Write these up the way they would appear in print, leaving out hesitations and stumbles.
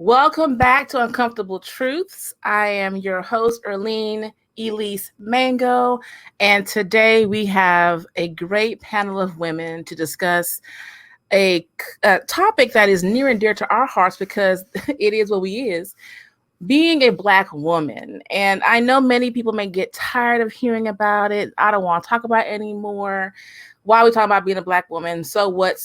Welcome back to Uncomfortable Truths. I am your host, Erlene Elise Mango, and today we have a great panel of women to discuss a topic that is near and dear to our hearts because it is what we is, being a Black woman. And I know many people may get tired of hearing about it. I don't want to talk about it anymore. Why are we talking about being a Black woman? So what?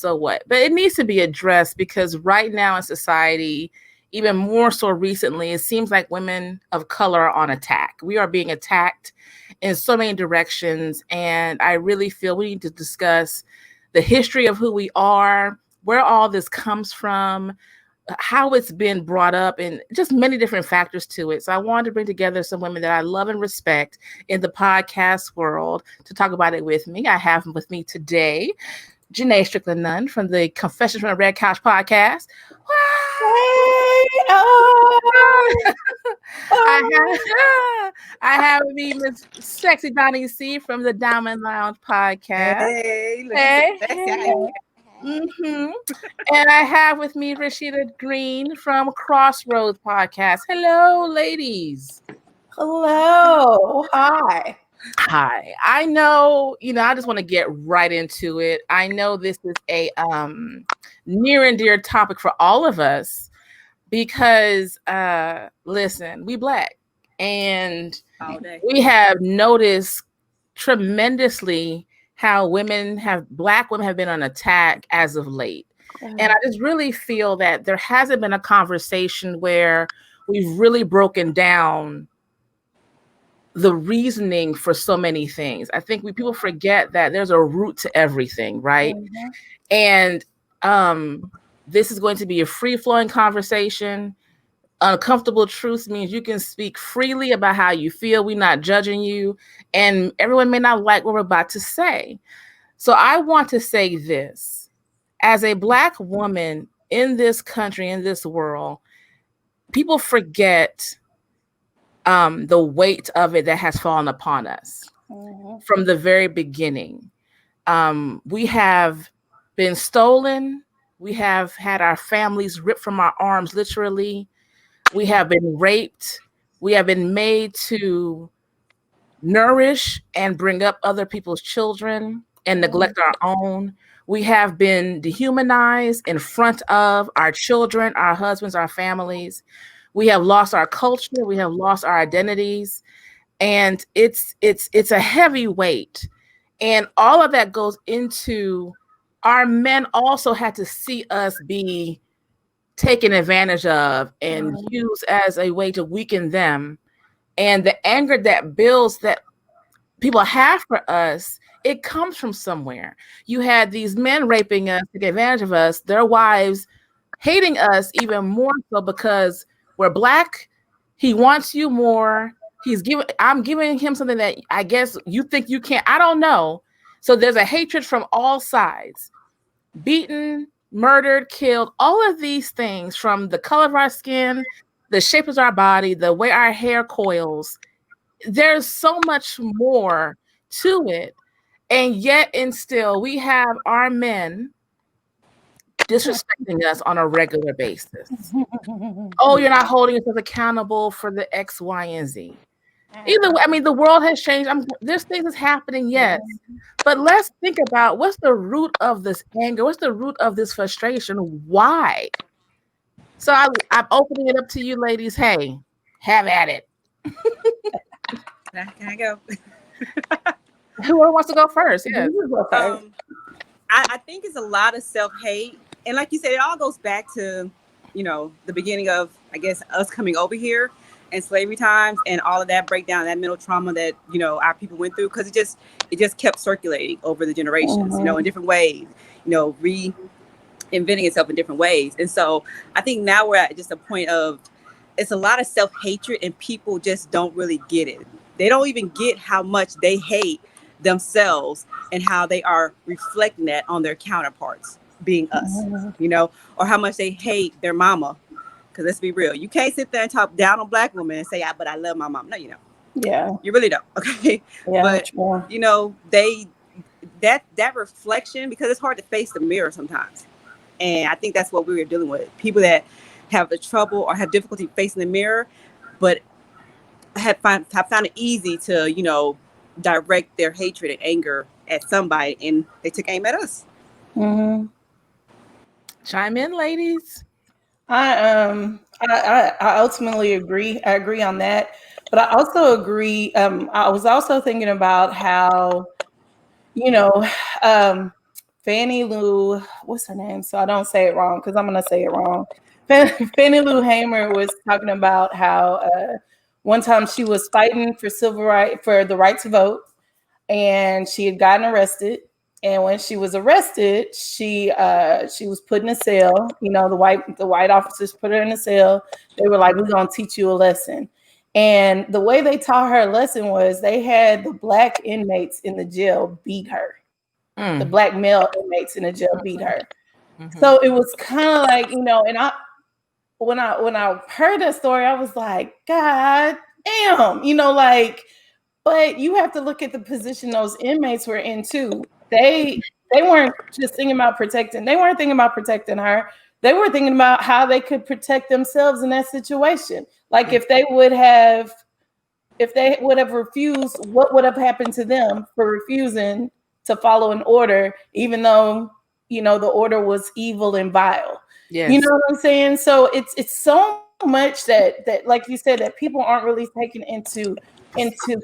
But it needs to be addressed because right now in society, even more so recently, it seems like women of color are on attack. We are being attacked in so many directions. And I really feel we need to discuss the history of who we are, where all this comes from, how it's been brought up, and just many different factors to it. So I wanted to bring together some women that I love and respect in the podcast world to talk about it with me. I have with me today Janae Strickland-Nunn from the Confessions from the Red Couch podcast. Hey, I have with me Miss Sexy Donnie C from the Diamond Lounge podcast. Hey. Mm-hmm. And I have with me Rasheeda Green from CrossRoads podcast. Hello, ladies. Hello. Hi. I know, I just want to get right into it. I know this is a near and dear topic for all of us because listen, we Black and we have noticed tremendously how Black women have been on attack as of late. And I just really feel that there hasn't been a conversation where we've really broken down the reasoning for so many things. I think people forget that there's a root to everything, right? Mm-hmm. And this is going to be a free-flowing conversation. Uncomfortable truths means you can speak freely about how you feel. We're not judging you. And everyone may not like what we're about to say. So I want to say this. As a Black woman in this country, in this world, people forget the weight of it that has fallen upon us from the very beginning. We have been stolen. We have had our families ripped from our arms, literally. We have been raped. We have been made to nourish and bring up other people's children and neglect our own. We have been dehumanized in front of our children, our husbands, our families. We have lost our culture. We have lost our identities. And it's a heavy weight. And all of that goes into our men also had to see us be taken advantage of and used as a way to weaken them. And the anger that builds that people have for us, it comes from somewhere. You had these men raping us, taking advantage of us, their wives hating us even more so because we're Black. He wants you more. I'm giving him something that I guess you think you can't. I don't know. So there's a hatred from all sides. Beaten, murdered, killed, all of these things from the color of our skin, the shape of our body, the way our hair coils. There's so much more to it. And yet and still we have our men disrespecting us on a regular basis. Oh, you're not holding yourself accountable for the X, Y, and Z. Either way, I mean, the world has changed. There's things that's happening, yes. But let's think about what's the root of this anger? What's the root of this frustration? Why? So I'm opening it up to you, ladies. Hey, have at it. Can I go? Whoever wants to go first? Yeah. I think it's a lot of self-hate. And like you said, it all goes back to, the beginning of, I guess, us coming over here and slavery times and all of that breakdown, that mental trauma that, our people went through. Because it just kept circulating over the generations, in different ways, reinventing itself in different ways. And so I think now we're at just a point of, it's a lot of self-hatred and people just don't really get it. They don't even get how much they hate themselves and how they are reflecting that on their counterparts being us, or how much they hate their mama. Because let's be real, you can't sit there and talk down on Black women and say, but I love my mom. No, you don't. Yeah. You really don't. Okay. Yeah, but, that reflection, because it's hard to face the mirror sometimes. And I think that's what we were dealing with. People that have the trouble or have difficulty facing the mirror, but have found it easy to, direct their hatred and anger at somebody, and they took aim at us. Mm-hmm. Chime in, ladies. I ultimately agree. I agree on that, but I also agree. I was also thinking about how, Fannie Lou, what's her name? So I don't say it wrong because I'm gonna say it wrong. Fannie Lou Hamer was talking about how one time she was fighting for the right to vote, and she had gotten arrested. And when she was arrested, she was put in a cell. The white officers put her in a cell. They were like, "We're gonna teach you a lesson." And the way they taught her a lesson was they had the black inmates in the jail beat her. The black male inmates in the jail beat her. Mm-hmm. So it was kind of like, and when I heard that story, I was like, God damn, but you have to look at the position those inmates were in too. They weren't just thinking about protecting. They weren't thinking about protecting her. They were thinking about how they could protect themselves in that situation. Like if they would have refused, what would have happened to them for refusing to follow an order, even though, the order was evil and vile. Yes. You know what I'm saying? So it's so much that like you said, that people aren't really taking into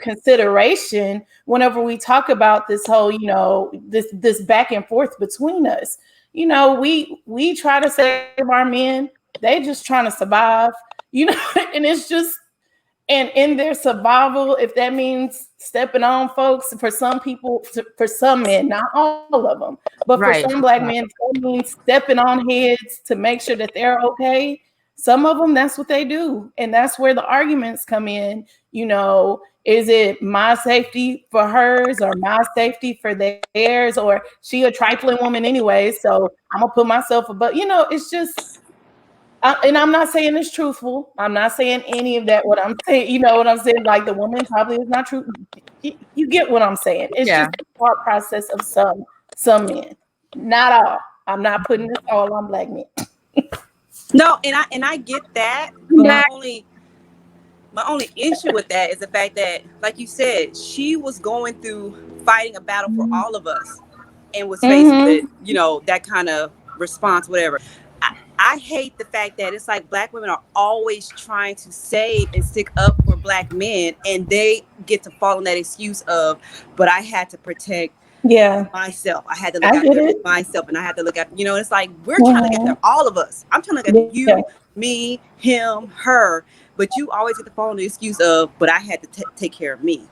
consideration whenever we talk about this whole, this back and forth between us. We try to save our men. They just trying to survive, and it's just, and in their survival, if that means stepping on folks, for some people, for some men, not all of them, but for some black men, that means stepping on heads to make sure that they're okay. Some of them, that's what they do. And that's where the arguments come in. Is it my safety for hers or my safety for theirs? Or she a trifling woman anyway, so I'm gonna put myself above, it's just, and I'm not saying it's truthful. I'm not saying any of that. What I'm saying, what I'm saying, like the woman probably is not true. You get what I'm saying. It's just the thought process of some men, not all. I'm not putting this all on black men. No, and I get that. But my only issue with that is the fact that, like you said, she was going through fighting a battle for all of us, and was faced with, that kind of response, whatever. I hate the fact that it's like black women are always trying to save and stick up for black men, and they get to fall in that excuse of, but I had to protect myself. I had to look after myself, and I had to look after, it's like, we're trying to look after all of us. I'm trying to look after you, me, him, her, but you always get to fall in the excuse of, but I had to take care of me.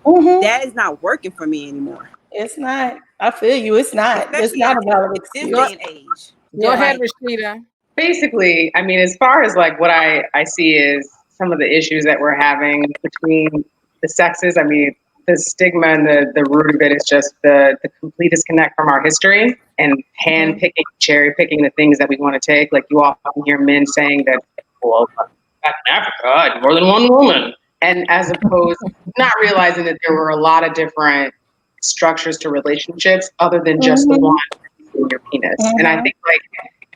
That is not working for me anymore. It's not. I feel you. It's not. Especially it's not a valid excuse. This day and age. Go ahead, Rasheeda. Basically, I mean, as far as like what I see is some of the issues that we're having between the sexes. I mean, the stigma and the root of it is just the complete disconnect from our history and hand-picking, cherry-picking the things that we want to take. Like you often hear men saying that, well, back in Africa, I had more than one woman. And as opposed, not realizing that there were a lot of different structures to relationships other than just the one in your penis. And I think like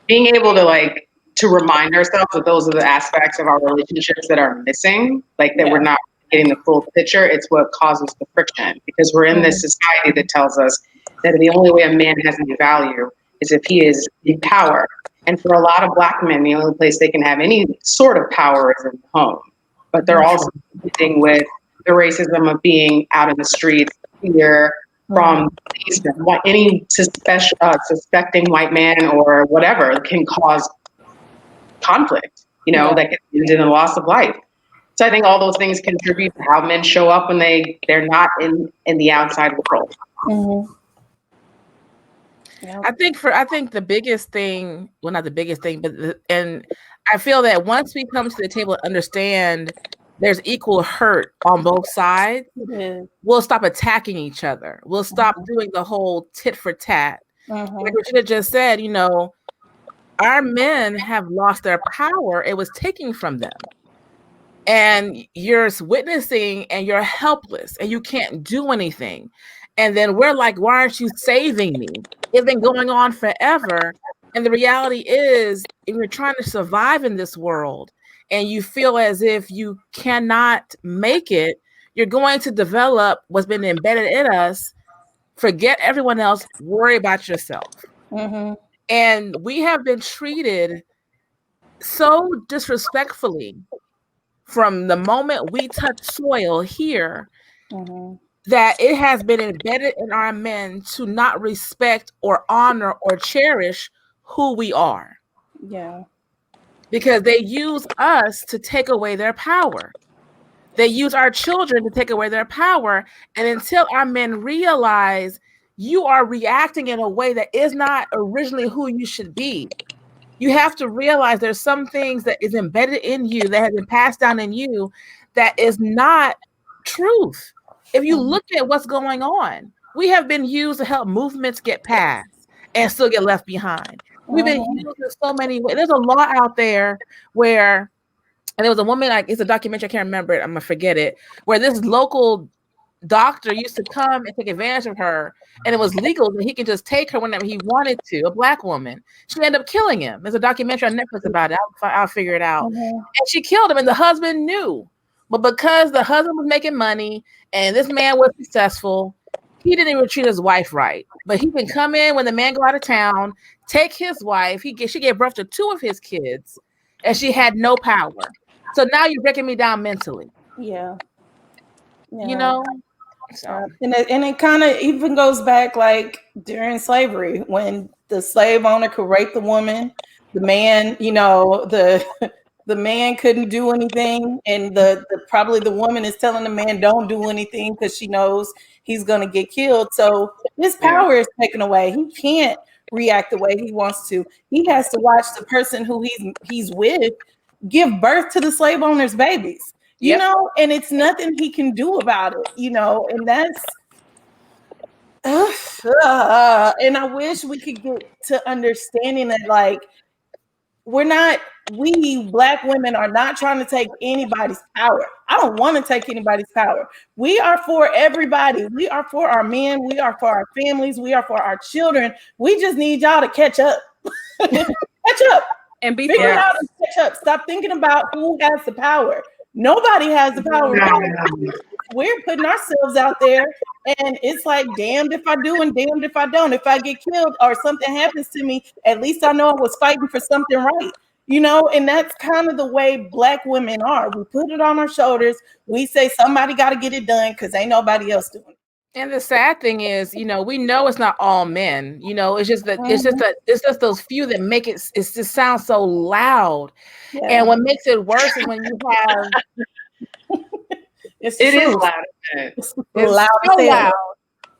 being able to remind ourselves that those are the aspects of our relationships that are missing, like that we're not getting the full picture. It's what causes the friction, because we're in this society that tells us that the only way a man has any value is if he is in power. And for a lot of black men, the only place they can have any sort of power is in the home. But they're also dealing with the racism of being out in the streets, fear from any suspecting white man or whatever can cause conflict, that can end in a loss of life. So I think all those things contribute to how men show up when they're not in the outside world. I think the biggest thing, well, not the biggest thing, but and I feel that once we come to the table and understand there's equal hurt on both sides, we'll stop attacking each other. We'll stop doing the whole tit for tat. Like Rasheeda just said, our men have lost their power. It was taken from them. And you're witnessing and you're helpless and you can't do anything. And then we're like, why aren't you saving me? It's been going on forever. And the reality is, if you're trying to survive in this world and you feel as if you cannot make it, you're going to develop what's been embedded in us. Forget everyone else, worry about yourself. Mm-hmm. And we have been treated so disrespectfully from the moment we touch soil here, Mm-hmm. that it has been embedded in our men to not respect or honor or cherish who we are. Yeah. Because they use us to take away their power. They use our children to take away their power. And until our men realize you are reacting in a way that is not originally who you should be, you have to realize there's some things that is embedded in you that has been passed down in you that is not truth. If you look at what's going on, we have been used to help movements get passed and still get left behind. We've been used in so many ways. There's a law out there where, and there was a woman, like, it's a documentary, I can't remember it, I'm gonna forget it, where this local doctor used to come and take advantage of her, and it was legal that he could just take her whenever he wanted to, a Black woman. She ended up killing him. There's a documentary on Netflix about it. I'll figure it out. And she killed him, and the husband knew. But because the husband was making money and this man was successful, he didn't even treat his wife right. But he can come in when the man go out of town, take his wife. She gave birth to 2 of his kids, and she had no power. So now you're breaking me down mentally. Yeah. You know? So. And it kind of even goes back like during slavery when the slave owner could rape the woman, the man, you know, the man couldn't do anything, and the probably the woman is telling the man don't do anything because she knows he's gonna get killed. So his power is taken away. He can't react the way he wants to. He has to watch the person who he's with give birth to the slave owner's babies. You know, and it's nothing he can do about it, you know, and that's, and I wish we could get to understanding that, like, we Black women are not trying to take anybody's power. I don't want to take anybody's power. We are for everybody. We are for our men. We are for our families. We are for our children. We just need y'all to catch up. Catch up. And be figure out and catch up. Stop thinking about who has the power. Nobody has the power. We're putting ourselves out there, and it's like, damned if I do and damned if I don't. If I get killed or something happens to me, at least I know I was fighting for something right. You know, and that's kind of the way Black women are. We put it on our shoulders. We say somebody got to get it done because ain't nobody else doing it. And the sad thing is, you know, we know it's not all men. You know, it's just that it's just those few that make it. It just sounds so loud. Yeah. And what makes it worse is when you have. It is loud. It's loud. So loud.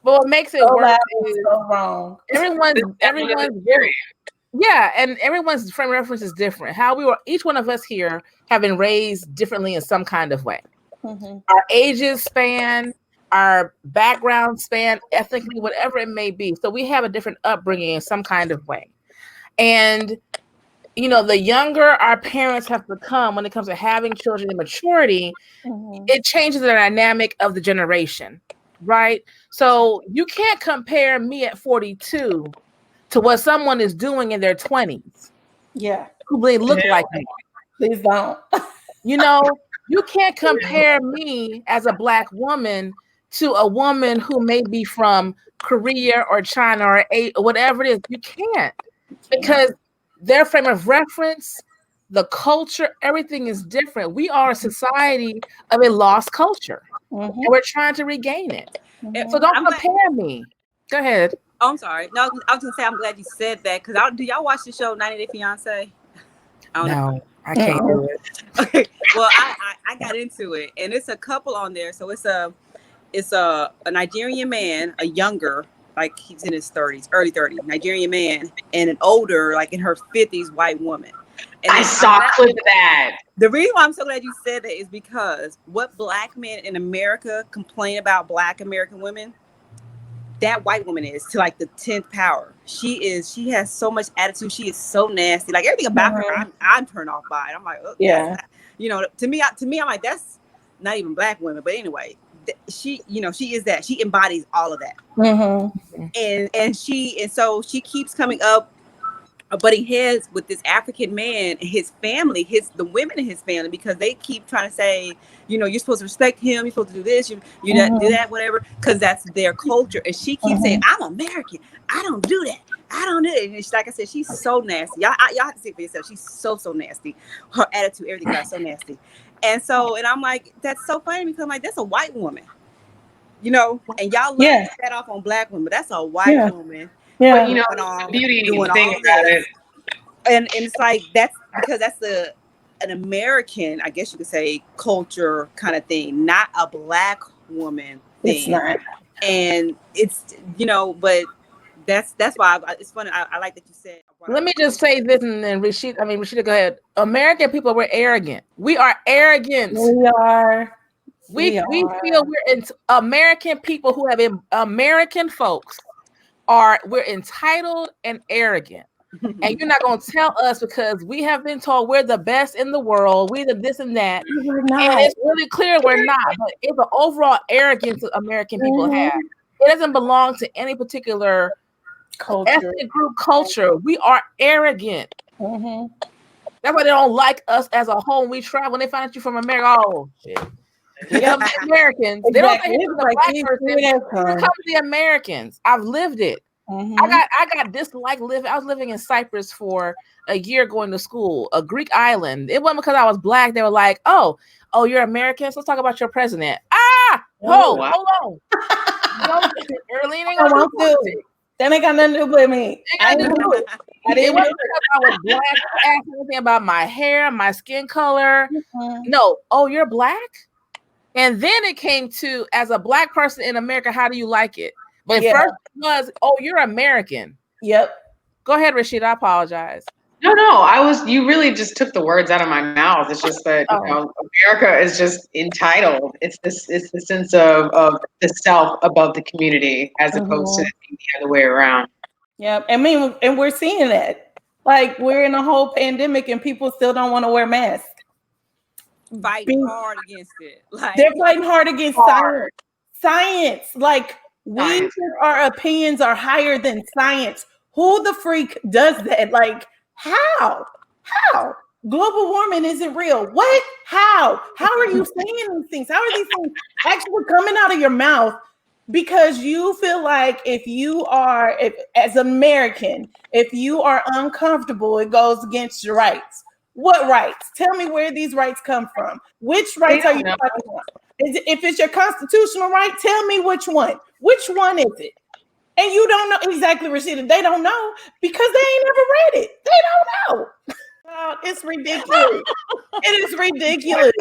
But what makes it so worse is so wrong. Everyone's very. Yeah, and everyone's frame of reference is different. Each one of us here have been raised differently in some kind of way. Mm-hmm. Our ages span, our background span, ethnically, whatever it may be. So we have a different upbringing in some kind of way. And, you know, the younger our parents have become when it comes to having children and maturity, it changes the dynamic of the generation, right? So you can't compare me at 42 to what someone is doing in their 20s. Yeah. Who they look like me. Please don't. You know, you can't compare me as a Black woman to a woman who may be from Korea or China or whatever it is. You can't, because their frame of reference, the culture, everything is different. We are a society of a lost culture, and we're trying to regain it. So don't compare me. Go ahead. Oh, I'm sorry. No, I was gonna say I'm glad you said that, because do y'all watch the show 90 Day Fiance? No, I can't do it. Okay. Well, I got into it, and it's a couple on there. So it's a Nigerian man, a younger, like he's in his 30s, early 30s, Nigerian man, and an older, like in her 50s, white woman. And I saw a clip of that. The reason why I'm so glad you said that is because what Black men in America complain about Black American women, that white woman is to like the 10th power. She has so much attitude. She is so nasty. Like everything about her, I'm turned off by it. I'm like, oh, yeah. You know, to me, I'm like, that's not even Black women. But anyway, she is that. She embodies all of that. And so she keeps coming up butting heads with this African man, his family, the women in his family, because they keep trying to say, you're supposed to respect him, you're supposed to do this, you do that, whatever, because that's their culture. And she keeps saying, I'm American, I don't do that, I don't do it. And like I said, she's so nasty. Y'all have to see it for yourself. She's so nasty. Her attitude, everything about so nasty. And I'm like, that's so funny, because I'm like, that's a white woman, and y'all love to set off on black women, but that's a white woman. Yeah, but the beauty thing about it, and it's like, that's because that's an American, I guess you could say, culture kind of thing, not a black woman thing. It's not, and it's but that's why it's funny. I like that you said. Let me just say this, and then Rasheeda, go ahead. American people, we're arrogant. We are arrogant. We are. We feel American people who have American folks. We're entitled and arrogant, and you're not going to tell us, because we have been told we're the best in the world, we the this and that, and it's really clear we're not. But it's an overall arrogance that American people have. It doesn't belong to any particular ethnic group culture. We are arrogant. That's why they don't like us as a whole. When we travel, when they find out you're from America, oh shit. Americans, they don't think it's the black person. Here comes the Americans. I've lived it. I got disliked living. I was living in Cyprus for a year, going to school, a Greek island. It wasn't because I was black. They were like, "Oh, you're American. So let's talk about your president." Hold on. Early Then ain't got nothing to do with me. I didn't do it. It wasn't because I was black. Ask anything about my hair, my skin color. No. Oh, you're black. And then it came to, as a black person in America, how do you like it? But first it was, you're American. Yep. Go ahead, Rasheeda. I apologize. No, you really just took the words out of my mouth. It's just that America is just entitled. It's the sense of the self above the community, as opposed to the other way around. Yeah, and we're seeing that. Like, we're in a whole pandemic and people still don't want to wear masks. Fighting hard against it. Like, they're fighting hard against science. Like, our opinions are higher than science. Who the freak does that? Like, how? Global warming isn't real. What? How are you saying these things? How are these things actually coming out of your mouth? Because you feel like as American, if you are uncomfortable, it goes against your rights. What rights? Tell me where these rights come from. Which rights are you talking about? If it's your constitutional right, tell me which one. Which one is it? And you don't know exactly, Rasheeda. They don't know because they ain't never read it. They don't know. It's ridiculous. It is ridiculous.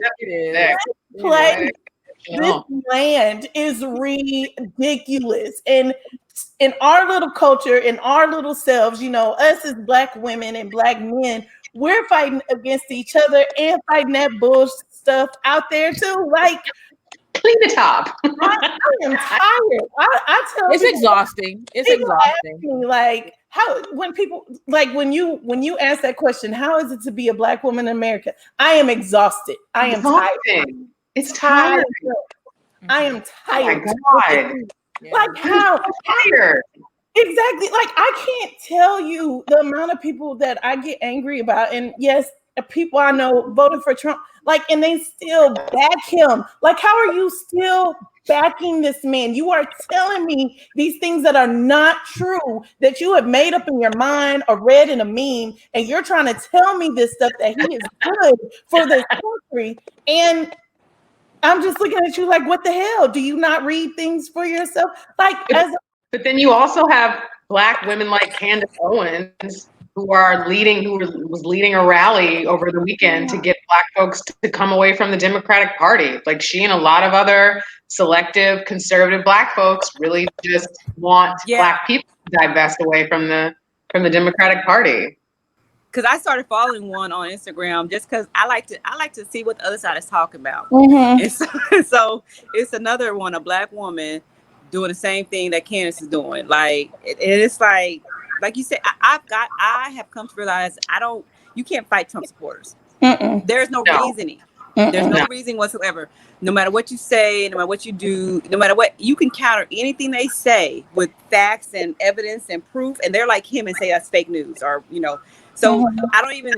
This land is ridiculous. And in our little culture, in our little selves, us as black women and black men, we're fighting against each other and fighting that bullshit stuff out there too. Like, clean the top. I am tired. I tell it's exhausting. It's exhausting. Me, like, how when people when you ask that question, how is it to be a black woman in America? I am exhausted. I am tired. It's tired. I am tired. Oh my God. Like, how tired? Exactly. Like, I can't tell you the amount of people that I get angry about. And yes, people I know voted for Trump, like, and they still back him. Like, how are you still backing this man? You are telling me these things that are not true, that you have made up in your mind or read in a meme, and you're trying to tell me this stuff that he is good for this country. And I'm just looking at you like, what the hell? Do you not read things for yourself? Like, but then you also have black women like Candace Owens, who was leading a rally over the weekend to get black folks to come away from the Democratic Party. Like, she and a lot of other selective conservative black folks really just want black people to divest away from the Democratic Party. Because I started following one on Instagram just because I like to see what the other side is talking about. And so it's another one, a black woman doing the same thing that Candace is doing. Like, it's like you said, I have come to realize you can't fight Trump supporters. There's no reasoning. There's no reason whatsoever. No matter what you say, no matter what you do, no matter what, you can counter anything they say with facts and evidence and proof, and they're like him and say that's fake news, or So I don't even,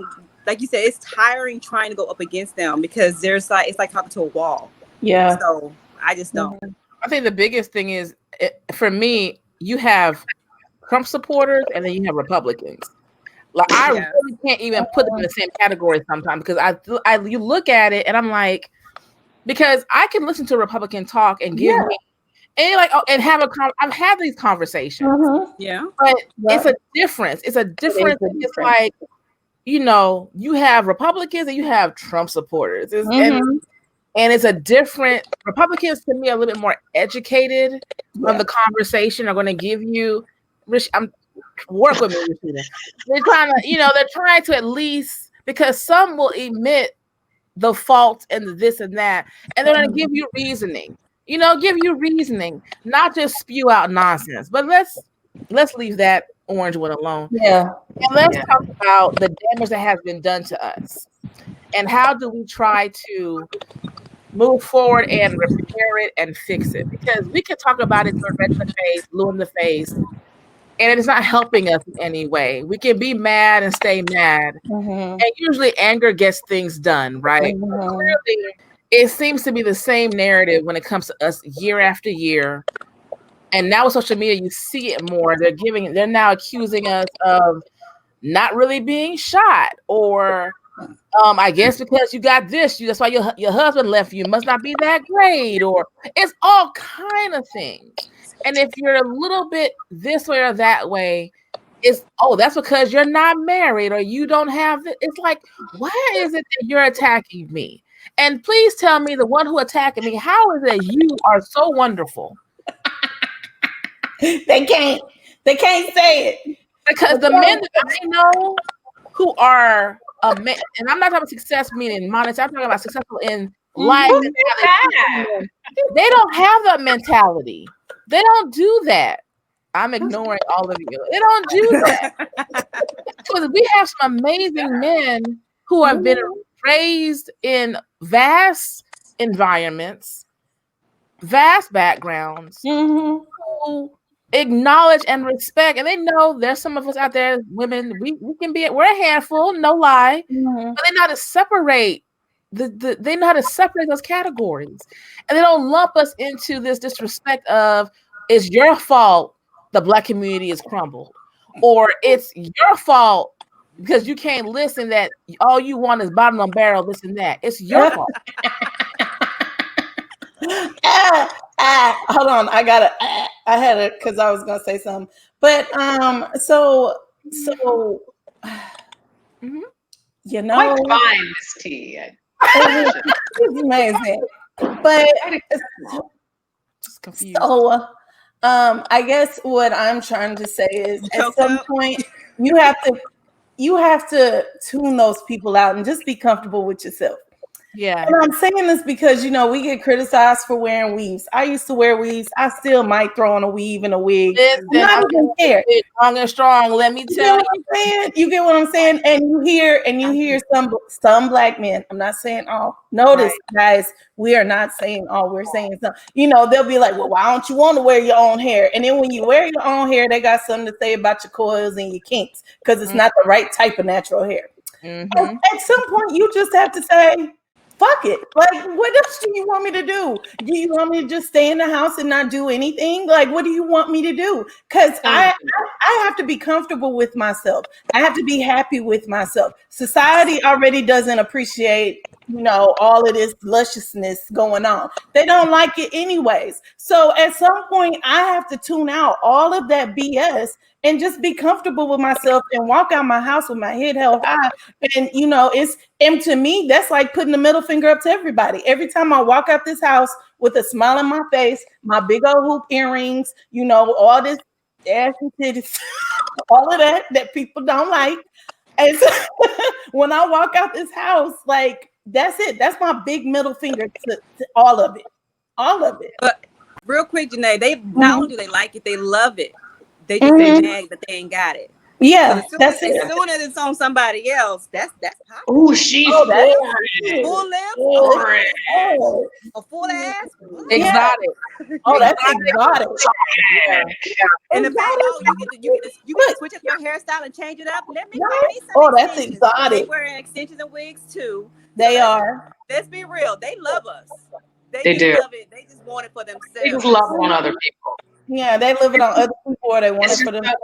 like you said, it's tiring trying to go up against them because it's like talking to a wall. Yeah. So I just don't. I think the biggest thing is, for me, you have Trump supporters and then you have Republicans. Like I really can't even put them in the same category sometimes because you look at it and I'm like, because I can listen to a Republican talk and give me and I've had these conversations. But it's a difference. It's a difference. It's like, you have Republicans and you have Trump supporters. And it's a different. Republicans to me are a little bit more educated on the conversation. Are going to give you. Work with me, Rasheeda. They're trying to at least, because some will admit the fault and this and that, and they're going to give you reasoning. Not just spew out nonsense. But let's leave that orange one alone. Yeah. And let's talk about the damage that has been done to us, and how do we try to move forward and repair it and fix it? Because we can talk about it red in the face, blue in the face, and it's not helping us in any way. We can be mad and stay mad. And usually anger gets things done, right? Clearly, it seems to be the same narrative when it comes to us year after year. And now with social media, you see it more. They're now accusing us of not really being shot, or I guess because you got this, that's why your husband left you. Must not be that great, or it's all kind of things. And if you're a little bit this way or that way, that's because you're not married or you don't have it. It's like, why is it that you're attacking me? And please tell me, the one who attacked me, how is it you are so wonderful? They can't say it. Because the men that I know who are men, and I'm not talking about success meaning monetary, I'm talking about successful in life. They don't have that mentality. They don't do that. I'm ignoring all of you. They don't do that. Because we have some amazing men who have been raised in vast environments, vast backgrounds, who acknowledge and respect, and they know there's some of us out there, women, we're a handful, no lie, but they know how to separate they know how to separate those categories, and they don't lump us into this disrespect of it's your fault the Black community is crumbled, or it's your fault because you can't listen, that all you want is bottom of barrel, this and that. It's your fault. Hold on, I had it because I was gonna say something, but so I find this tea. It's amazing, but just confused. So I guess what I'm trying to say is, at some point you have to tune those people out and just be comfortable with yourself. Yeah. And I'm saying this because, we get criticized for wearing weaves. I used to wear weaves. I still might throw on a weave and a wig. I don't care. Strong and strong. Let me tell you. You get what I'm saying? And you hear some Black men. I'm not saying all. Notice, guys, we are not saying all. We're saying some. They'll be like, well, why don't you want to wear your own hair? And then when you wear your own hair, they got something to say about your coils and your kinks because it's not the right type of natural hair. At some point, you just have to say, fuck it. Like, what else do you want me to do? Do you want me to just stay in the house and not do anything? Like, what do you want me to do? Because I have to be comfortable with myself. I have to be happy with myself. Society already doesn't appreciate, all of this lusciousness going on. They don't like it anyways. So at some point, I have to tune out all of that BS and just be comfortable with myself and walk out my house with my head held high. And to me, that's like putting the middle finger up to everybody. Every time I walk out this house with a smile on my face, my big old hoop earrings, all this ass and titties, all of that people don't like. And so when I walk out this house, like, that's it. That's my big middle finger to all of it. All of it. But real quick, Janae, they not only do they like it, they love it. They just say mad that they ain't got it. Yeah, as soon as it's on somebody else, that's hot. Oh, she's full lips, a full ass. Exotic. Oh, that's exotic. And the fact, you can switch up your hairstyle and change it up. Let me get me some. Oh, that's extensions. exotic. They wearing extensions and wigs too. They are. Let's be real. They love us. They do. Love it. They just want it for themselves. They just love on other people. Yeah, they live it on other people, or they want it for themselves.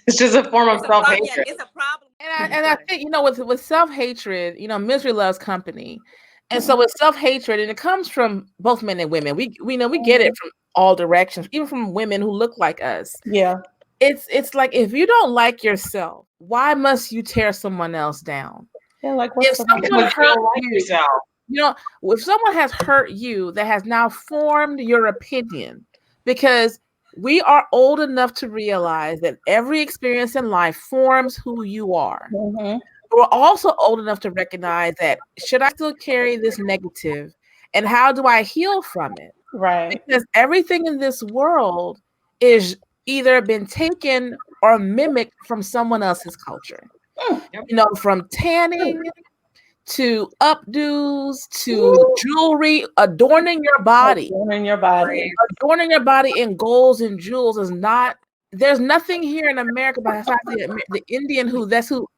It's just a form of self-hatred. Yeah, it's a problem. And I think, with self-hatred, misery loves company. And so with self-hatred, and it comes from both men and women. We get it from all directions, even from women who look like us. Yeah. It's like, if you don't like yourself, why must you tear someone else down? Yeah, like if someone hurt you, if someone has hurt you, that has now formed your opinion, because we are old enough to realize that every experience in life forms who you are. Mm-hmm. We're also old enough to recognize that, should I still carry this negative, and how do I heal from it? Right. Because everything in this world is either been taken or mimicked from someone else's culture. From tanning to updos to jewelry, adorning your body. Adorning your body in golds and jewels is not. There's nothing here in America besides the Indian who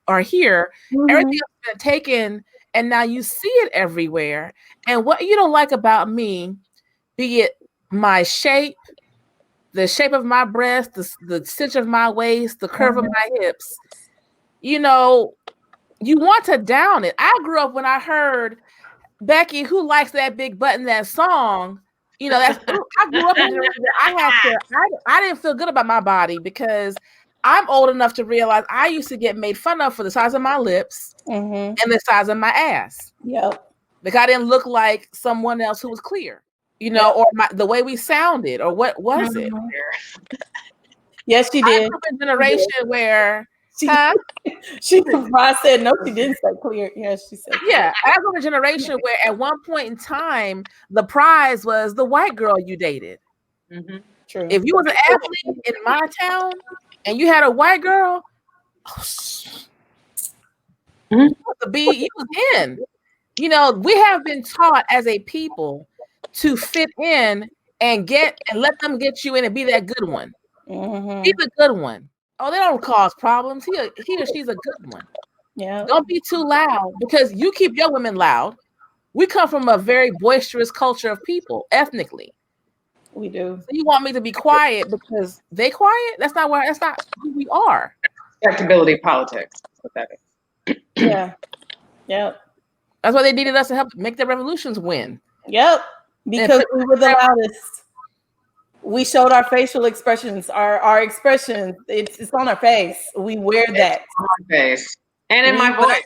are here. Mm-hmm. Everything has been taken, and now you see it everywhere. And what you don't like about me, be it my shape, the shape of my breast, the cinch of my waist, the curve of my hips, you want to down it. I grew up when I heard Becky, who likes that big button, that song. I grew up in I didn't feel good about my body, because I'm old enough to realize I used to get made fun of for the size of my lips and the size of my ass. Yep. Like, I didn't look like someone else who was clear, or the way we sounded, or what was it? Yes, she did. I grew up in a generation where she I said no, she didn't say clear. Yes, she said clear. Yeah, I grew up in a generation where at one point in time the prize was the white girl you dated. Mm-hmm. True. If you was an athlete in my town and you had a white girl, you was in. We have been taught as a people to fit in and let them get you in and be that good one. Mm-hmm. Be the good one. Oh, they don't cause problems. He or she's a good one. Yeah. Don't be too loud, because you keep your women loud. We come from a very boisterous culture of people, ethnically. We do. So you want me to be quiet because they quiet? That's not who we are. Respectability politics. That's what that is. Yeah. Yep. That's why they needed us to help make the revolutions win. Yep. Because we were the loudest. We showed our facial expressions, our expressions. It's on our face. We wear that. It's on my face and in my voice.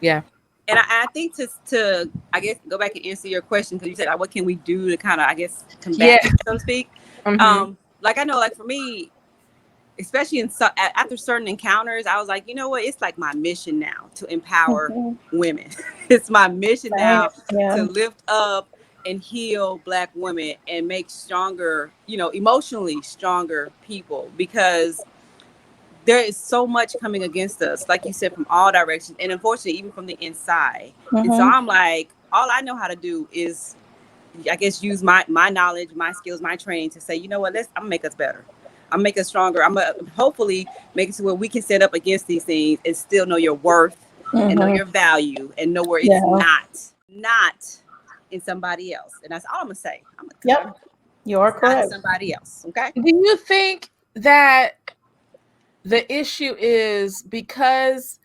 Yeah. And I think to I guess go back and answer your question, because you said, what can we do to kind of, I guess, combat it, so to speak. Mm-hmm. Like, I know, like, for me, especially after certain encounters, I was like, you know what? It's like my mission now to empower women. It's my mission now to lift up and heal Black women and make stronger, emotionally stronger people, because there is so much coming against us, like you said, from all directions, and unfortunately, even from the inside. And so I'm like, all I know how to do is, I guess, use my knowledge, my skills, my training to say, you know what, I'm gonna make us better. I'm gonna make us stronger. I'm gonna hopefully make it to where we can stand up against these things and still know your worth and know your value and know where it's not in somebody else. And that's all I'm gonna say. Yep, you're correct. Somebody else. Okay. Do you think that the issue is because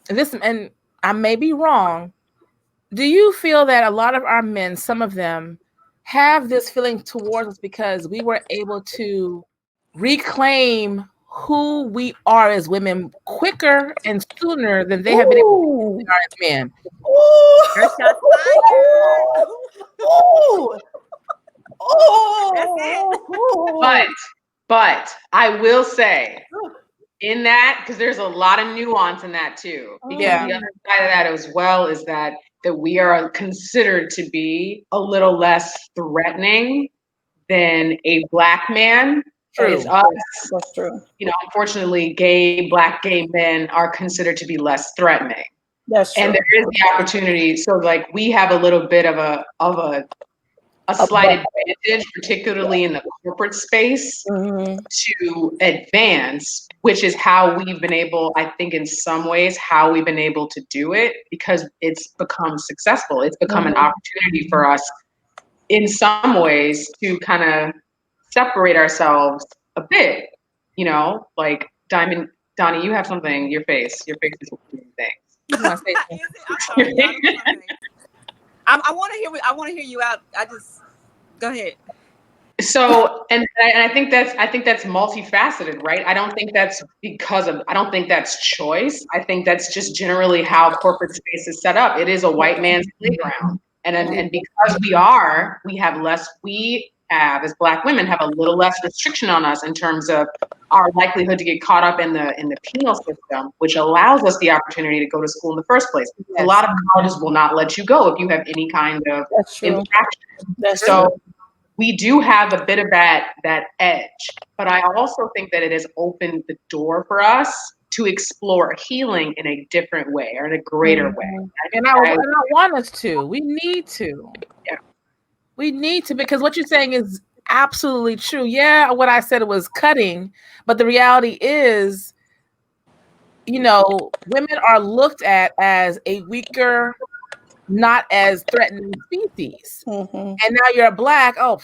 this, and I may be wrong, do you feel that a lot of our men, some of them, have this feeling towards us because we were able to reclaim who we are as women quicker and sooner than they have been able to do as men? But I will say in that, because there's a lot of nuance in that too. Because the other side of that as well is that we are considered to be a little less threatening than a Black man True. It's us. That's true. You know, unfortunately, Black gay men are considered to be less threatening. That's true. And there is the opportunity. So like we have a little bit of a slight advantage, particularly in the corporate space, to advance, which is how we've been able, I think in some ways, how we've been able to do it, because it's become successful. It's become an opportunity for us in some ways to kind of separate ourselves a bit, you know, like Donnie, you have something, your face is doing things. You want to say Is it? I'm sorry, y'all. Don't know my face. I want to hear you out. Go ahead. So, and I think that's multifaceted, right? I don't think that's choice. I think that's just generally how corporate space is set up. It is a white man's playground. And because we have as Black women have a little less restriction on us in terms of our likelihood to get caught up in the penal system, which allows us the opportunity to go to school in the first place. Yes. A lot of colleges will not let you go if you have any kind of infraction. So we do have a bit of that edge, but I also think that it has opened the door for us to explore healing in a different way or in a greater way. And I want us to. We need to. Yeah. We need to, because what you're saying is absolutely true. Yeah, what I said was cutting, but the reality is, you know, women are looked at as a weaker, not as threatening species. And now you're Black. Oh,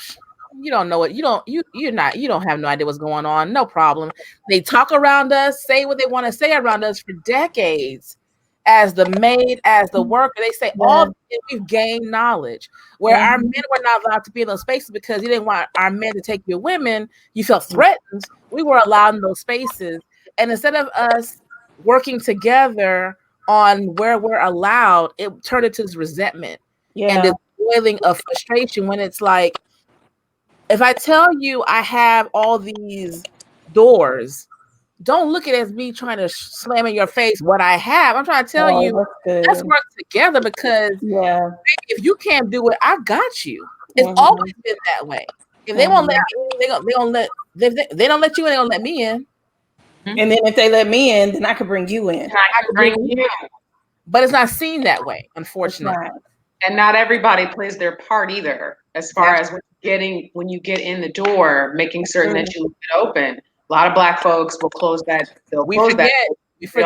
you don't know it. You don't have no idea what's going on. No problem. They talk around us, say what they want to say around us for decades. As the maid, as the worker, they say all we've gained knowledge. Where our men were not allowed to be in those spaces because you didn't want our men to take your women. You felt threatened. We were allowed in those spaces, and instead of us working together on where we're allowed, it turned into this resentment and this boiling of frustration. When it's like, if I tell you I have all these doors, don't look at it as me trying to slam in your face what I have. I'm trying to tell you, let's work together, because maybe if you can't do it, I got you. It's always been that way. If they won't let me in, they don't let you in, they don't let me in. And then if they let me in, then I could bring you in. I can bring you. But it's not seen that way, unfortunately. And not everybody plays their part either, as far as when you get in the door, making certain that you leave it open. A lot of Black folks will close that. We forget. We turn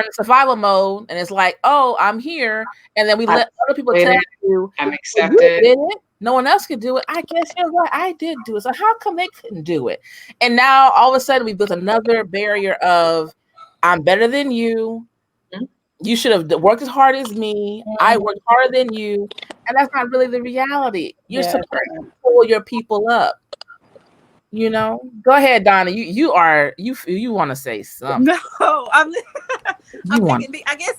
to survival mode, and it's like, oh, I'm here, and then we let other people tell you, I'm accepted. You did it. No one else could do it. I guess you're right. I did do it. So how come they couldn't do it? And now all of a sudden we built another barrier of, I'm better than you. You should have worked as hard as me. I worked harder than you. And that's not really the reality. You're supposed to pull your people up. You know, go ahead, Donnie. You want to say something? No, I'm thinking, I guess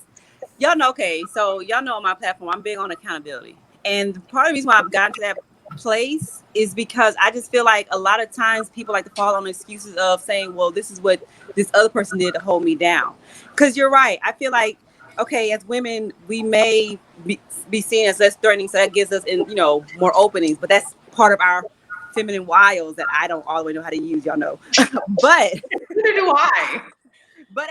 y'all know. Okay, so y'all know on my platform, I'm big on accountability, and part of the reason why I've gotten to that place is because I just feel like a lot of times people like to fall on excuses of saying, "Well, this is what this other person did to hold me down." Because you're right. I feel like, okay, as women, we may be seen as less threatening, so that gives us, more openings. But that's part of our feminine wiles that I don't all the way know how to use, y'all know. But neither do I. But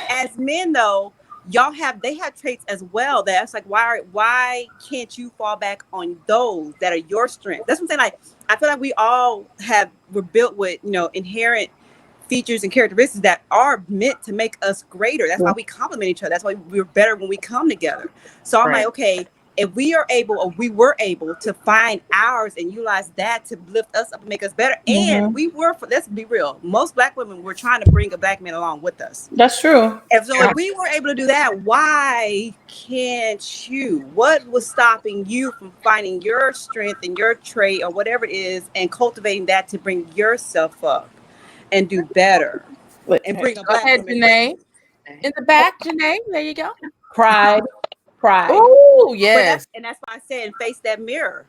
as men though, they have traits as well that's like, why can't you fall back on those that are your strength? That's what I'm saying. Like, I feel like we're built with inherent features and characteristics that are meant to make us greater. That's why we complement each other. That's why we're better when we come together. So I'm like, okay, if we were able to find ours and utilize that to lift us up and make us better, and let's be real, most Black women were trying to bring a Black man along with us. That's true. And so if we were able to do that, why can't you? What was stopping you from finding your strength and your trait or whatever it is and cultivating that to bring yourself up and do better? And bring a Black woman. Janae. In the back, Janae, there you go. Pride. Oh, yes. And that's why I said, face that mirror.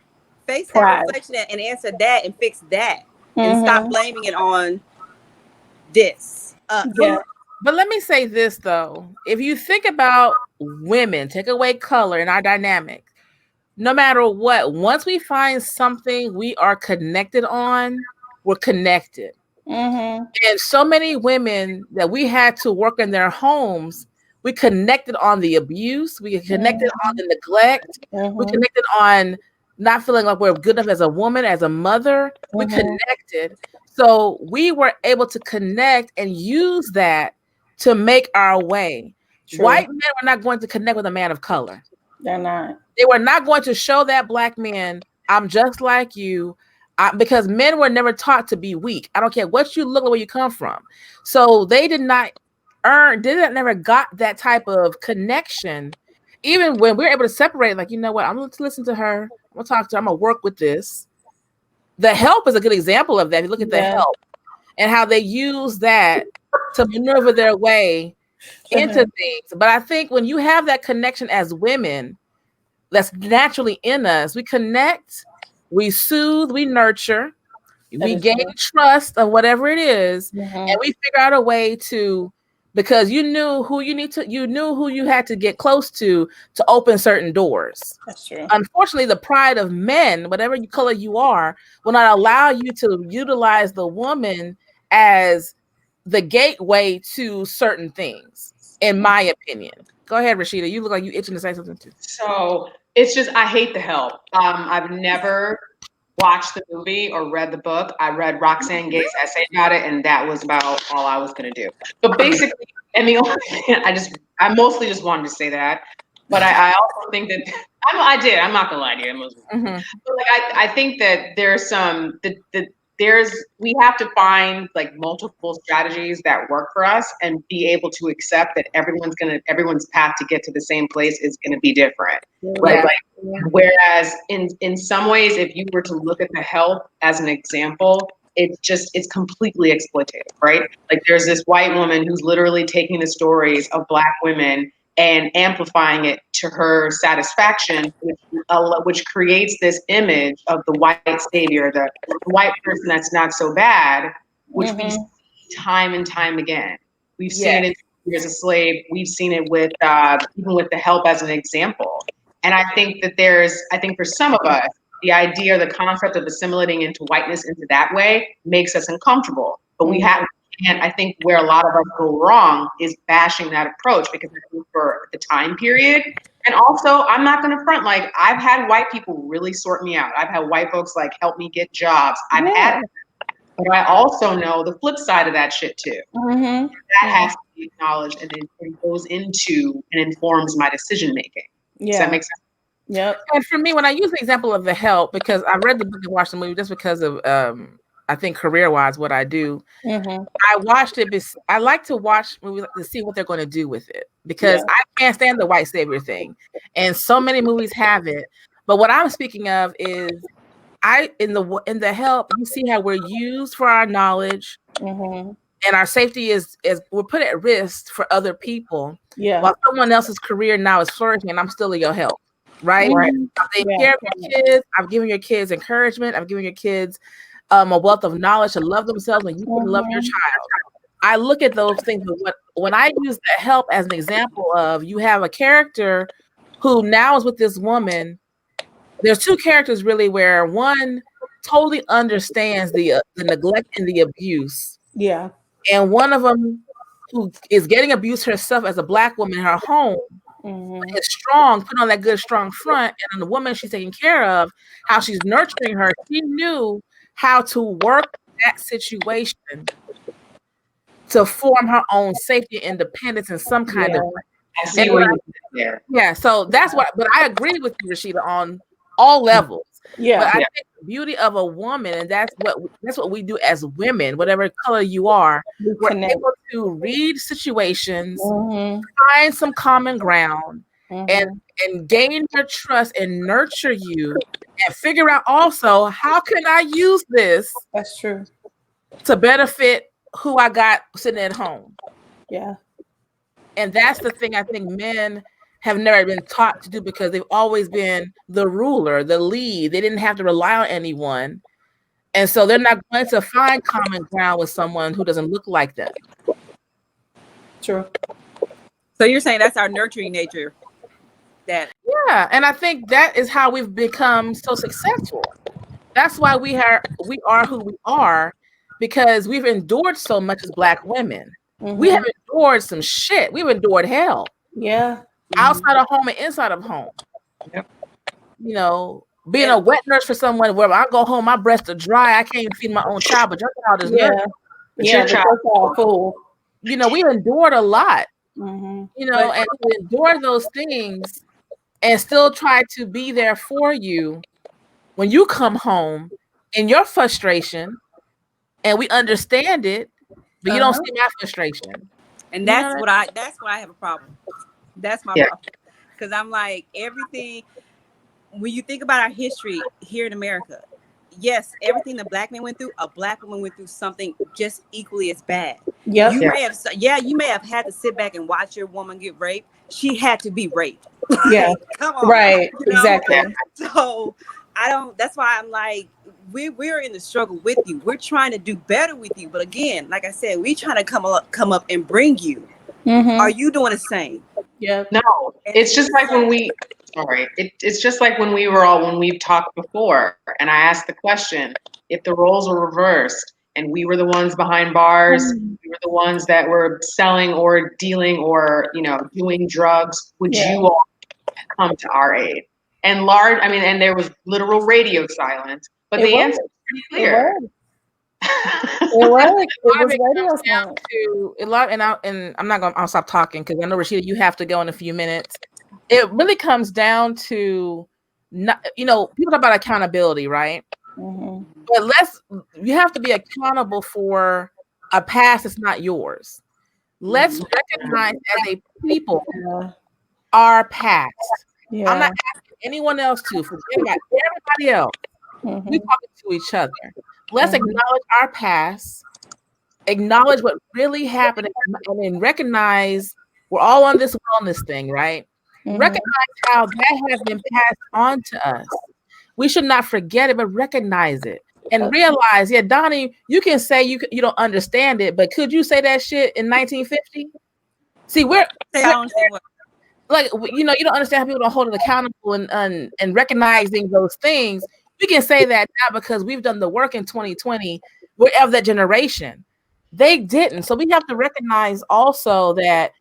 Face that reflection and answer that and fix that. And stop blaming it on this. But let me say this, though. If you think about women, take away color in our dynamic, no matter what, once we find something we are connected on, we're connected. Mm-hmm. And so many women that we had to work in their homes, we connected on the abuse, we connected on the neglect, we connected on not feeling like we're good enough as a woman, as a mother. We connected. So we were able to connect and use that to make our way. True. White men were not going to connect with a man of color. They're not. They were not going to show that black man, I'm just like you, because men were never taught to be weak. I don't care what you look like, where you come from. So they never got that type of connection. Even when we're able to separate, like, you know what, I'm going to listen to her. I'm going to talk to her. I'm going to work with this. The Help is a good example of that. If you look at The Help and how they use that to maneuver their way into things. But I think when you have that connection as women, that's naturally in us, we connect, we soothe, we nurture, we gain trust of whatever it is, and we figure out a way to, because you knew who you had to get close to open certain doors. That's true. Unfortunately, the pride of men, whatever color you are, will not allow you to utilize the woman as the gateway to certain things, in my opinion. Go ahead, Rasheeda. You look like you itching to say something too. So it's just, I hate The Help. I've never watched the movie or read the book. I read Roxane Gay's essay about it, and that was about all I was going to do. But basically, and the only thing I mostly just wanted to say that. But I also think that I'm not gonna lie to you. But like, I think that there's some we have to find like multiple strategies that work for us and be able to accept that everyone's path to get to the same place is gonna be different. Right? Whereas in some ways, if you were to look at The Help as an example, it's completely exploitative, right? Like, there's this white woman who's literally taking the stories of Black women and amplifying it to her satisfaction, which creates this image of the white savior, the white person that's not so bad, which we see time and time again. We've seen it in Years a Slave. We've seen it with even with The Help as an example. And I think that for some of us, the idea, the concept of assimilating into whiteness into that way makes us uncomfortable. But and I think where a lot of us go wrong is bashing that approach, because I think for the time period, and also I'm not going to front, like, I've had white people really sort me out. I've had white folks like help me get jobs. I've had, but I also know the flip side of that shit too. That has to be acknowledged, and it goes into and informs my decision making. Does that make sense? Yep. And for me, when I use the example of The Help, because I read the book and watched the movie just because of I think career-wise what I do. I watched it. I like to watch movies to see what they're going to do with it, because I can't stand the white savior thing, and so many movies have it. But what I'm speaking of is, in the Help, you see how we're used for our knowledge, and our safety is we're put at risk for other people. While someone else's career now is flourishing, and I'm still in your help. Right? I'm taking care of your kids. I'm giving your kids encouragement. I'm giving your kids a wealth of knowledge to love themselves when you can love your child. I look at those things, but when I use The Help as an example of, you have a character who now is with this woman. There's two characters really, where one totally understands the neglect and the abuse. And one of them, who is getting abused herself as a Black woman in her home, is strong, put on that good strong front, and the woman she's taking care of, how she's nurturing her, she knew how to work that situation to form her own safety and independence in some kind of way. I see what you did there. Yeah, so that's what, but I agree with you, Rasheeda, on all levels. But I think the beauty of a woman, and that's what we do as women, whatever color you are, we're able to read situations, find some common ground, and gain your trust and nurture you, and figure out also, how can I use this? That's true. To benefit who I got sitting at home. And that's the thing I think men have never been taught to do, because they've always been the ruler, the lead. They didn't have to rely on anyone. And so they're not going to find common ground with someone who doesn't look like them. True. So you're saying that's our nurturing nature? That Yeah, and I think that is how we've become so successful. That's why we are who we are, because we've endured so much as Black women. We have endured some shit. We've endured hell. Yeah. Outside of home and inside of home. Yep. You know, being a wet nurse for someone where I go home, my breasts are dry. I can't even feed my own child, but just all this nurse. Yeah, but that's all fool. You know, we endured a lot. Mm-hmm. You know, and we endure those things and still try to be there for you when you come home in your frustration, and we understand it, but you don't see my frustration. And that's what I have a problem. That's my problem. Because I'm like, everything, when you think about our history here in America, yes, everything the Black man went through, a Black woman went through something just equally as bad. Yep. You may have had to sit back and watch your woman get raped. She had to be raped. Yeah. Come on. Right. You know? Exactly. So that's why I'm like, we're in the struggle with you. We're trying to do better with you. But again, like I said, we trying to come up and bring you. Mm-hmm. Are you doing the same? Yeah. No, it's just like when it's just like when we've talked before, and I asked the question, if the roles were reversed and we were the ones behind bars, we were the ones that were selling or dealing or, doing drugs, would you all come to our aid? And and there was literal radio silence, but the answer was pretty clear. It was radio silence. I'll stop talking because I know, Rasheeda, you have to go in a few minutes. It really comes down to, people talk about accountability, right? Mm-hmm. But you have to be accountable for a past that's not yours. Let's recognize as a people our past. Yeah. I'm not asking anyone else to. Forget about everybody else. Mm-hmm. We talking to each other. Let's acknowledge our past, acknowledge what really happened, and then recognize we're all on this wellness thing, right? Mm-hmm. Recognize how that has been passed on to us. We should not forget it, but recognize it and realize, Donnie, you can say you don't understand it, but could you say that shit in 1950? See, you don't understand how people don't hold it accountable and recognizing those things. We can say that now because we've done the work in 2020. We're of that generation. They didn't. So we have to recognize also that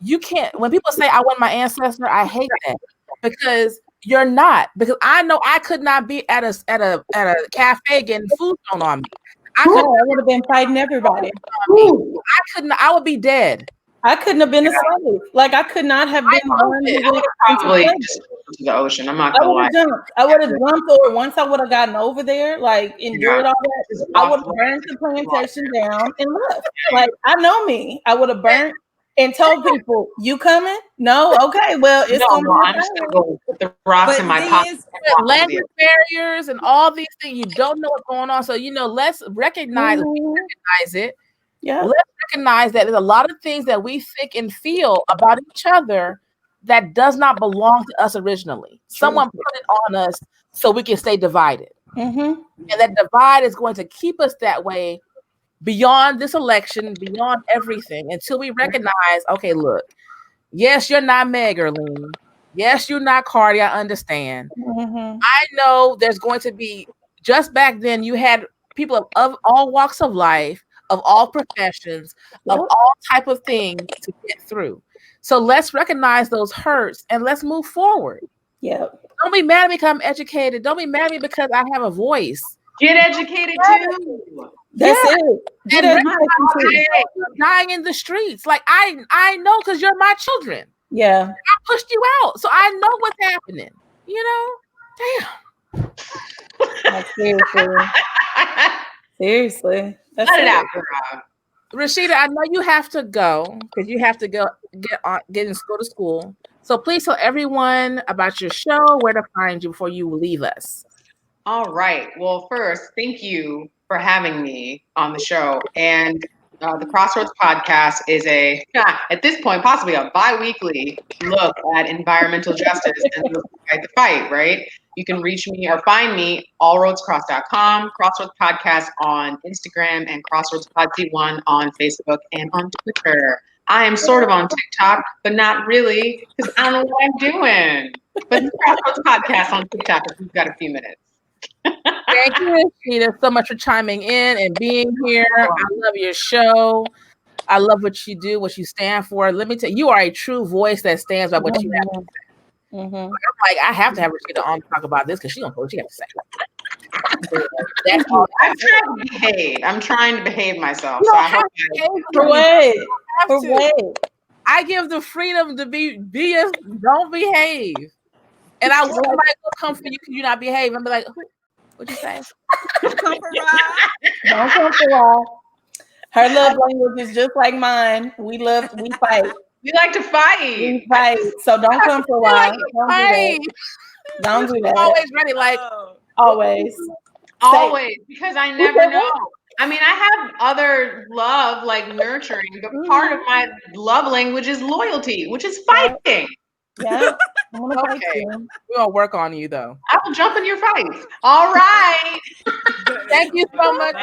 you can't, when people say I want my ancestor, I hate that because you're not. Because I know I could not be at a cafe getting food thrown on me. I would have been fighting everybody. I would be dead. I couldn't have been a slave. Like I could not have been one who went probably just to the ocean. I'm not gonna lie. I would have jumped, or once I would have gotten over there, like endured all that, I would have burned the plantation down and left. Like I know me. I would have burnt and told people, "You coming? No, okay. Well, it's gonna be I'm just gonna go with the rocks in my pocket." Language barriers and all these things, you don't know what's going on. So let's recognize it. Yeah. Let's recognize that there's a lot of things that we think and feel about each other that does not belong to us originally. True. Someone put it on us so we can stay divided. Mm-hmm. And that divide is going to keep us that way beyond this election, beyond everything, until we recognize, okay, look, yes, you're not Meg Erlene. Yes, you're not Cardi. I understand. Mm-hmm. I know there's going to be, just back then, you had people of all walks of life, of all professions, of all type of things to get through. So let's recognize those hurts and let's move forward. Yeah. Don't be mad at me because I'm educated. Don't be mad at me because I have a voice. Get educated too. That's it. Get educated too. Dying in the streets. Like I know because you're my children. Yeah. I pushed you out. So I know what's happening. Damn. Seriously. Seriously. Let it out, Rasheeda, I know you have to go because you have to go get in school to school. So please tell everyone about your show, where to find you before you leave us. All right. Well, first, thank you for having me on the show. And the CrossRoads podcast is at this point, possibly a bi-weekly look at environmental justice and the fight, right? You can reach me or find me allroadscross.com, CrossRoads Podcast on Instagram, and CrossRoads Pod C1 on Facebook and on Twitter. I am sort of on TikTok, but not really, because I don't know what I'm doing. But the CrossRoads podcast on TikTok if you've got a few minutes. Thank you, Rasheeda, so much for chiming in and being here. I love your show. I love what you do, what you stand for. Let me tell you, you are a true voice that stands by what you have to say. I'm like, I have to have Rasheeda on to talk about this because she don't know what she has to say. That's all. I'm trying to behave. I'm trying to behave myself. You So don't I have hope to behave For what? I give the freedom to be a don't behave. And I want somebody to come for you because you not behave. I'm like, what'd you say? Don't come for Rob. Don't come for Rob. Her love language is just like mine. We fight. We like to fight. We fight. So don't come for Rob. Don't do that. Always ready, like always. Always, because I never know. I mean, I have other love, like nurturing, but part of my love language is loyalty, which is fighting. Yeah. I'm gonna fight you. We're gonna work on you though. I will jump in your fights. All right. Thank you so much.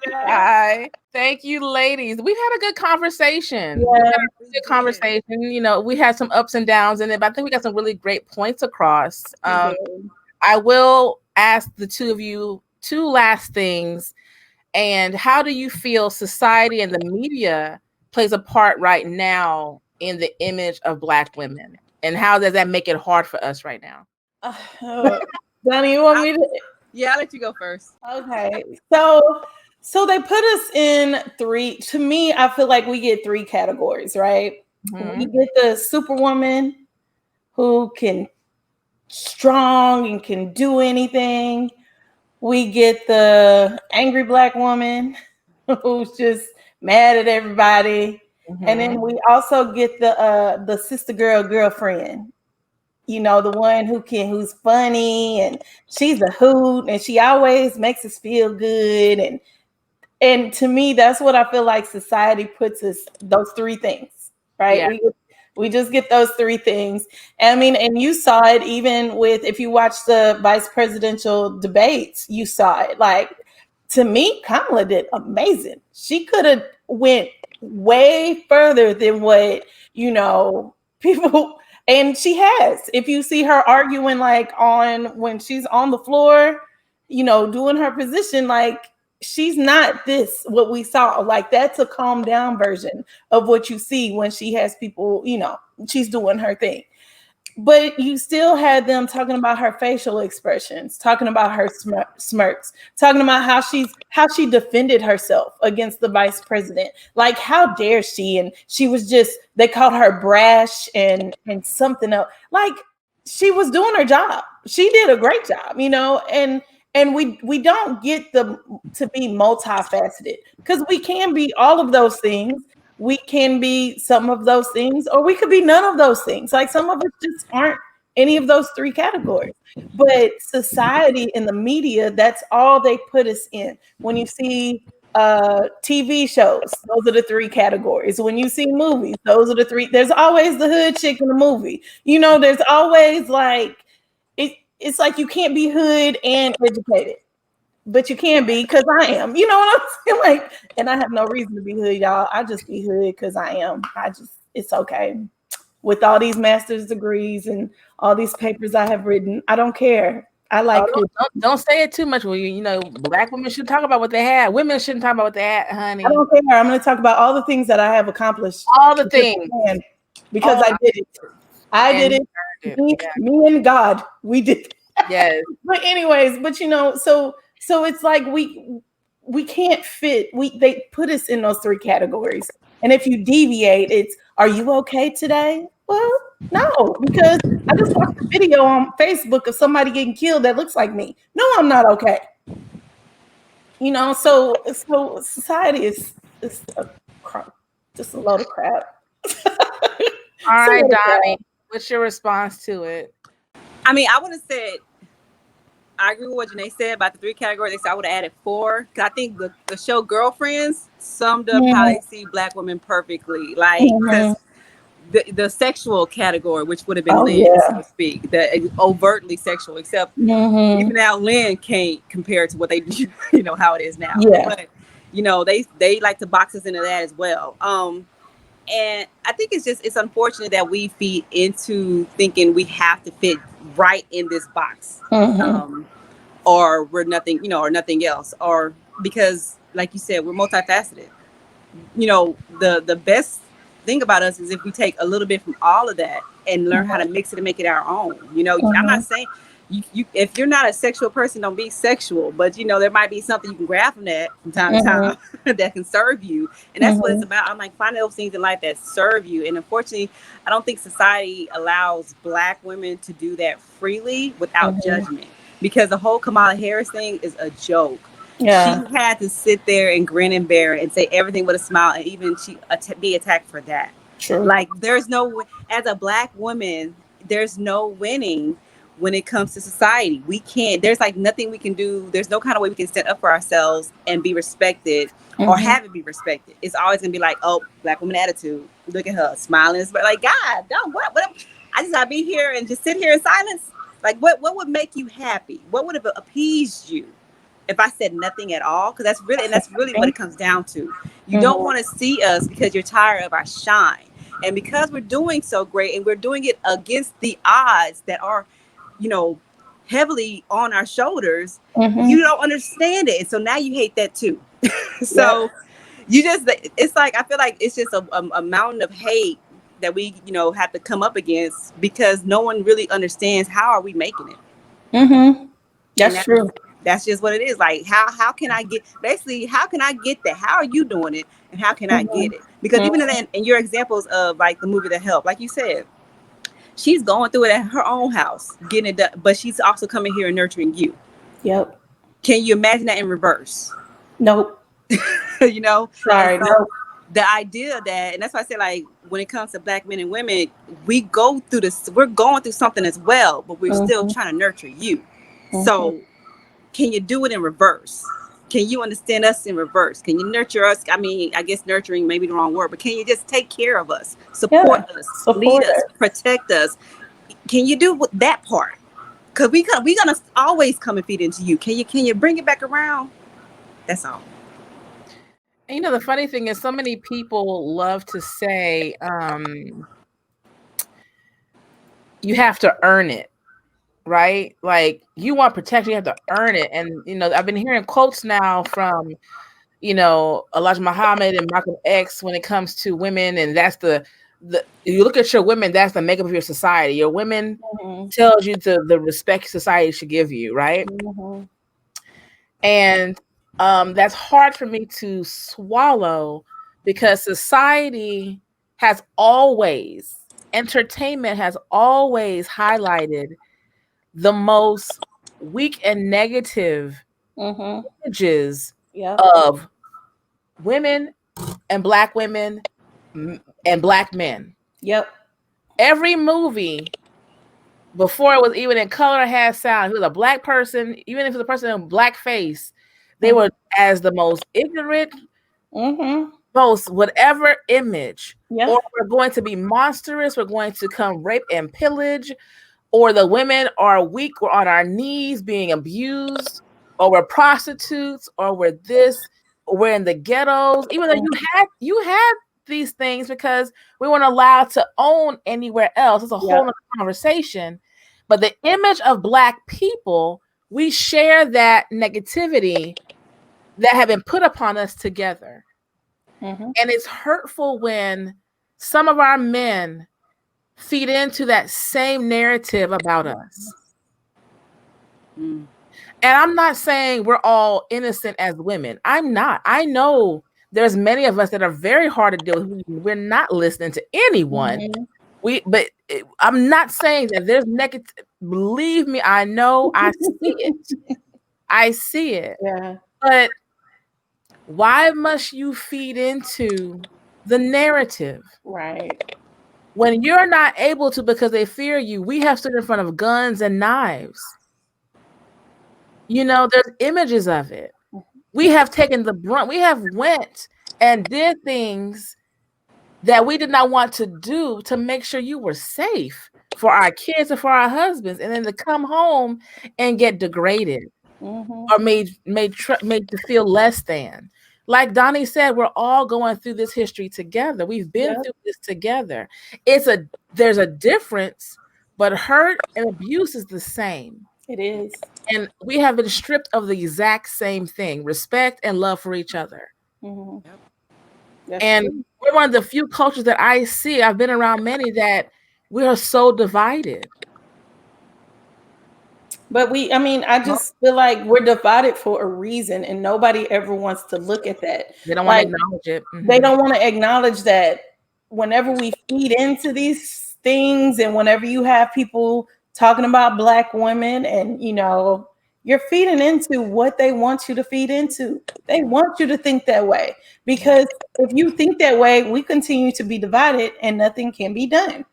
Bye. Thank you, ladies. We've had a good conversation. Good conversation. You know, we had some ups and downs in it, but I think we got some really great points across. I will ask the two of you two last things. And how do you feel society and the media plays a part right now in the image of Black women? And how does that make it hard for us right now? Donnie, you want me to? Yeah, I'll let you go first. Okay. So they put us in three. To me, I feel like we get three categories, right? We get the superwoman who can strong and can do anything. We get the angry Black woman who's just mad at everybody. And then we also get the sister girlfriend, you know, the one who's funny and she's a hoot and she always makes us feel good. And to me, that's what I feel like society puts us, those three things, right? Yeah. We just get those three things. I mean, and you saw it even with, if you watch the vice presidential debates, you saw it. Like, to me, Kamala did amazing. She could have went way further than what, you know, people, and she has. If you see her arguing like when she's on the floor, you know, doing her position, like, she's not what we saw. Like, that's a calm down version of what you see when she has people, you know, she's doing her thing. But you still had them talking about her facial expressions, talking about her smirks, talking about how she defended herself against the vice president. Like, how dare she? And she was they called her brash and something else. Like, she was doing her job. She did a great job, you know, and we don't get to be multifaceted, because we can be all of those things. We can be some of those things, or we could be none of those things. Like, some of us just aren't any of those three categories. But society and the media, that's all they put us in. When you see TV shows, those are the three categories. When you see movies, those are the three. There's always the hood chick in the movie. You know, there's always like, it's like you can't be hood and educated, but you can be, because I am. You know what I'm saying? Like, and I have no reason to be hood, y'all. I just be hood because I am. It's okay. With all these master's degrees and all these papers I have written, I don't care. I like don't say it too much. Well, you know, Black women should talk about what they had. Women shouldn't talk about what they had, honey. I don't care. I'm going to talk about all the things that I have accomplished. All the things. Because I did it. I did it. Me and God, we did. Yes. But anyways, you know, so it's like we can't fit. They put us in those three categories. And if you deviate, it's, are you okay today? Well, no, because I just watched a video on Facebook of somebody getting killed that looks like me. No, I'm not okay. You know, so society is just a load of crap. All right, Donnie, what's your response to it? I mean, I would have said, I agree with what Janae said about the three categories. I would have added 4, because I think the show Girlfriends summed up how they see Black women perfectly. Like, because the sexual category, which would have been Lynn, so to speak, the overtly sexual, except even now Lynn can't compare to what they do, you know, how it is now. But, you know, they like to box us into that as well. And I think it's unfortunate that we feed into thinking we have to fit right in this box. Or we're nothing, or nothing else, or because, like you said, we're multifaceted. The best thing about us is if we take a little bit from all of that and learn how to mix it and make it our own. I'm not saying you if you're not a sexual person, don't be sexual, but there might be something you can grab from that from time to time that can serve you, and that's what it's about. I'm like, find those things in life that serve you, and unfortunately, I don't think society allows Black women to do that freely without judgment, because the whole Kamala Harris thing is a joke. Yeah. She had to sit there and grin and bear it and say everything with a smile, and even she be attacked for that. True. Like, there's no, as a Black woman, there's no winning when it comes to society. We can't, there's like nothing we can do. There's no kind of way we can stand up for ourselves and be respected or have it be respected. It's always gonna be like, oh, Black woman attitude. Look at her smiling. But like, God, don't, what? I just gotta be here and just sit here in silence. Like, what would make you happy? What would have appeased you if I said nothing at all? Because that's really what it comes down to. You don't want to see us because you're tired of our shine. And because we're doing so great and we're doing it against the odds that are, heavily on our shoulders, you don't understand it. And so now you hate that too. So you just, it's like, I feel like it's just a mountain of hate that we, have to come up against, because no one really understands how are we making it. That's true. That's just what it is. Like, how can I get, basically, how can I get that? How are you doing it? And how can I get it? Because even in your examples of like the movie The Help, like you said, she's going through it at her own house, getting it done, but she's also coming here and nurturing you. Yep. Can you imagine that in reverse? Nope. Sorry. So nope. The idea that, and that's why I say, like, when it comes to Black men and women, we're going through something as well, but we're still trying to nurture you. So can you do it in reverse? Can you understand us in reverse? Can you nurture us? I mean, I guess nurturing may be the wrong word, but can you just take care of us, support us, lead us, protect us? Can you do that part? Because we're gonna always come and feed into you. Can you bring it back around? That's all. And the funny thing is, so many people love to say, you have to earn it. Right? Like, you want protection, you have to earn it. And, I've been hearing quotes now from, Elijah Muhammad and Malcolm X when it comes to women. And that's you look at your women, that's the makeup of your society. Your women tells you the respect society should give you. Right. And that's hard for me to swallow, because entertainment has always highlighted the most weak and negative images of women and Black women and Black men. Yep. Every movie, before it was even in color, had sound. If it was a Black person, even if it was a person in blackface, they were as the most ignorant, most whatever image. Or we're going to be monstrous. We're going to come rape and pillage. Or the women are weak, we're on our knees being abused, or we're prostitutes, or we're this, or we're in the ghettos. Even though you had these things, because we weren't allowed to own anywhere else. It's a whole other conversation. But the image of Black people, we share that negativity that have been put upon us together. And it's hurtful when some of our men feed into that same narrative about us. And I'm not saying we're all innocent as women. I'm not. I know there's many of us that are very hard to deal with. We're not listening to anyone. But I'm not saying that there's negative. Believe me, I know. I see it. I see it. Yeah. But why must you feed into the narrative? Right. When you're not able to, because they fear you. We have stood in front of guns and knives. There's images of it. We have taken the brunt. We have went and did things that we did not want to do to make sure you were safe for our kids and for our husbands. And then to come home and get degraded or made to feel less than. like Donnie said, we're all going through this history together. We've been through this together. There's a difference, but hurt and abuse is the same. It is. And we have been stripped of the exact same thing, respect and love for each other. Mm-hmm. And true. we're one of the few cultures that I see, I've been around many, that we are so divided. But I just feel like we're divided for a reason, and nobody ever wants to look at that. They don't want to acknowledge it. Mm-hmm. They don't want to acknowledge that whenever we feed into these things, and whenever you have people talking about Black women, and you're feeding into what they want you to feed into. They want you to think that way, because if you think that way, we continue to be divided and nothing can be done.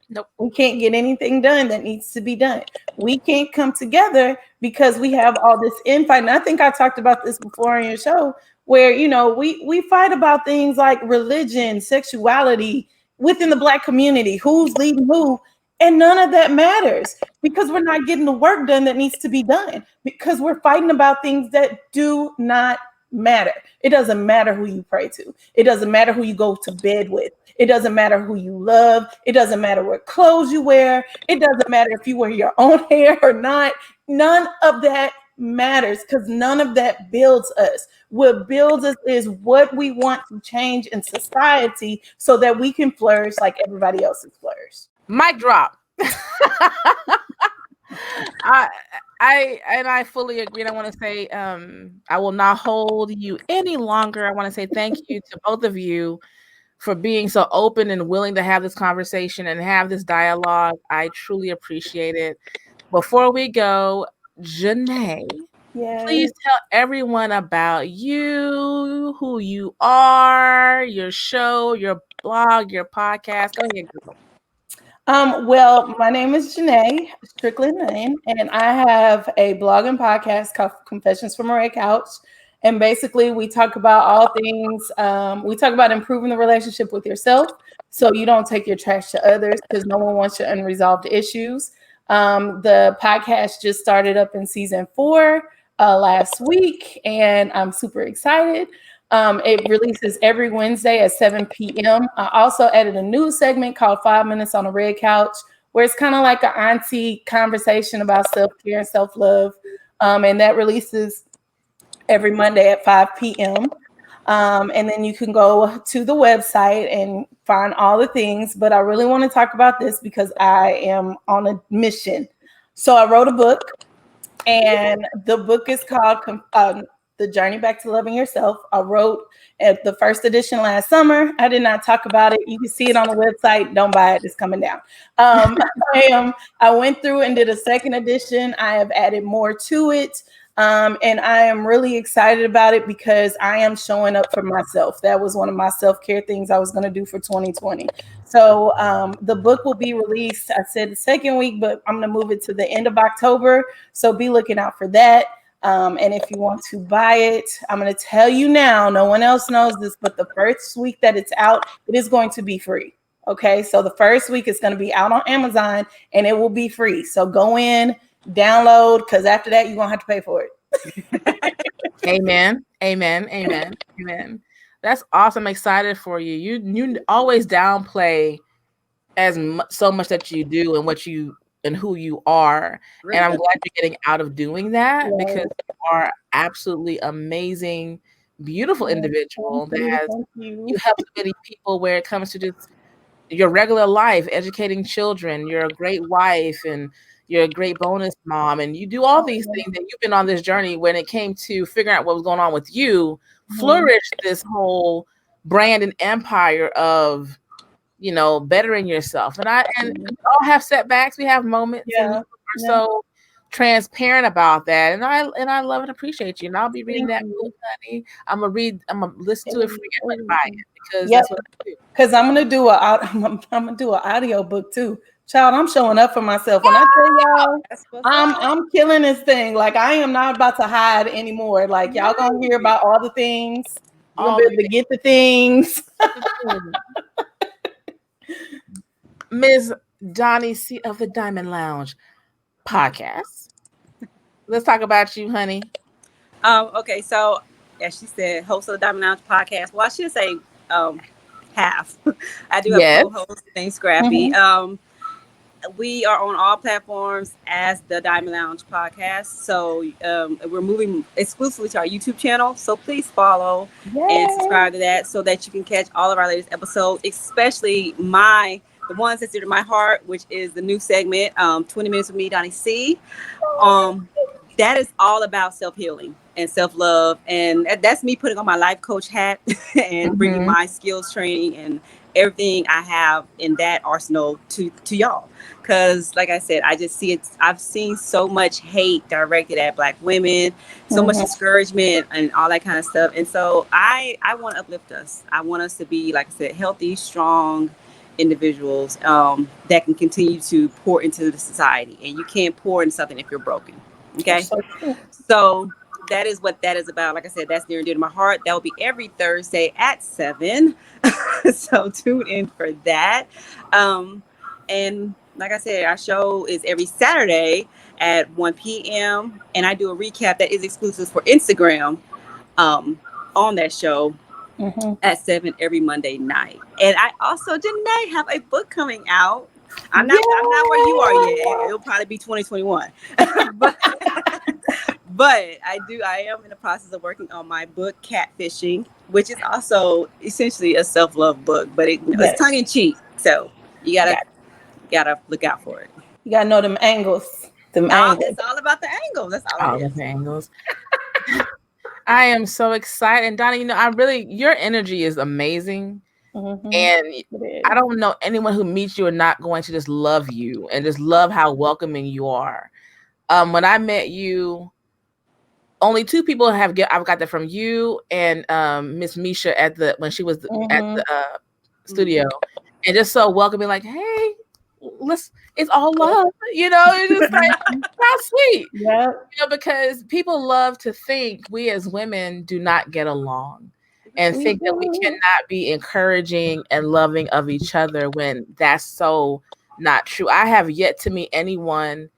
Nope. We can't get anything done that needs to be done. We can't come together because we have all this infight. And I think I talked about this before on your show, where we fight about things like religion, sexuality within the Black community, who's leading who, and none of that matters because we're not getting the work done that needs to be done, because we're fighting about things that do not matter. It doesn't matter who you pray to. It doesn't matter who you go to bed with. It doesn't matter who you love. It doesn't matter what clothes you wear. It doesn't matter if you wear your own hair or not. None of that matters, because none of that builds us. What builds us is what we want to change in society so that we can flourish like everybody else has flourished. Mic drop. I fully agree. And I want to say I will not hold you any longer. I want to say thank you to both of you for being so open and willing to have this conversation and have this dialogue. I truly appreciate it. Before we go, Janae, please tell everyone about you, who you are, your show, your blog, your podcast. Go ahead, girl. Well, my name is Janae, Strickland-Nunn, and I have a blog and podcast called Confessions from a Red Couch. And basically, we talk about all things. We talk about improving the relationship with yourself so you don't take your trash to others, because no one wants your unresolved issues. The podcast just started up in season 4 last week, and I'm super excited. It releases every Wednesday at 7 p.m. I also added a new segment called 5 Minutes on a Red Couch, where it's kind of like an auntie conversation about self-care and self-love. And that releases every Monday at 5 p.m. And then you can go to the website and find all the things. But I really want to talk about this because I am on a mission. So I wrote a book, and the book is called The Journey Back to Loving Yourself. I wrote at the first edition last summer. I did not talk about it. You can see it on the website. Don't buy it. It's coming down. I went through and did a second edition. I have added more to it. And I am really excited about it because I am showing up for myself. That was one of my self-care things I was going to do for 2020. So the book will be released, I said the second week, but I'm going to move it to the end of October. So be looking out for that. And if you want to buy it, I'm going to tell you now, no one else knows this, but the first week that it's out, it is going to be free. Okay. So the first week is going to be out on Amazon and it will be free. So go in, download, because after that, you're going to have to pay for it. Amen. Amen. Amen. Amen. That's awesome. I'm excited for you. You always downplay so much that you do and what you and who you are. Really? And I'm glad you're getting out of doing that because you are absolutely amazing, beautiful individual that you help so many people where it comes to just your regular life, educating children. You're a great wife and you're a great bonus mom, and you do all these things that you've been on this journey when it came to figuring out what was going on with you, flourished this whole brand and empire of, bettering yourself. And we all have setbacks. We have moments and we're so transparent about that. And I love and appreciate you. And I'll be reading that book, honey. I'm gonna listen to it free and buy it because that's what I do. Because I'm gonna do an audio book too. Child, I'm showing up for myself. When I tell y'all, I'm killing this thing. Like, I am not about to hide anymore. Like, y'all gonna hear about all the things. You're gonna be able to get the things. Ms. Donnie C of the Diamond Lounge podcast. Let's talk about you, honey. Okay, so as she said, host of the Diamond Lounge podcast. Well, I should say half. I do have Yes. co-host named Scrappy. We are on all platforms as the Diamond Lounge podcast. So we're moving exclusively to our YouTube channel. So please follow and subscribe to that so that you can catch all of our latest episodes, especially the ones that's dear to my heart, which is the new segment, 20 Minutes with Me, Donnie C. That is all about self-healing and self-love. And that's me putting on my life coach hat and bringing my skills training and everything I have in that arsenal to y'all. Because like I said, I just see it. I've seen so much hate directed at Black women, so much discouragement and all that kind of stuff. And so I want to uplift us. I want us to be, like I said, healthy, strong individuals that can continue to pour into the society. And you can't pour into something if you're broken. Okay. So that is what that is about. Like I said, that's near and dear to my heart. That will be every Thursday at 7. So tune in for that. And like I said, our show is every Saturday at 1 p.m. And I do a recap that is exclusive for Instagram on that show at 7 every Monday night. And I also, Janae, have a book coming out. I'm not where you are yet. It'll probably be 2021. But I am in the process of working on my book, Catfishing, which is also essentially a self-love book, but it's tongue in cheek. So you gotta look out for it. You gotta know them angles. It's all about the angles. That's all it is. The angles. I am so excited. And Donnie, your energy is amazing. And I don't know anyone who meets you are not going to just love you and just love how welcoming you are. When I met you, only 2 people I've got that from you and Miss Misha when she was at the studio, and just so welcoming, like, hey, it's all love, it's just like how sweet. Because people love to think we as women do not get along and think that we cannot be encouraging and loving of each other when that's so not true. I have yet to meet anyone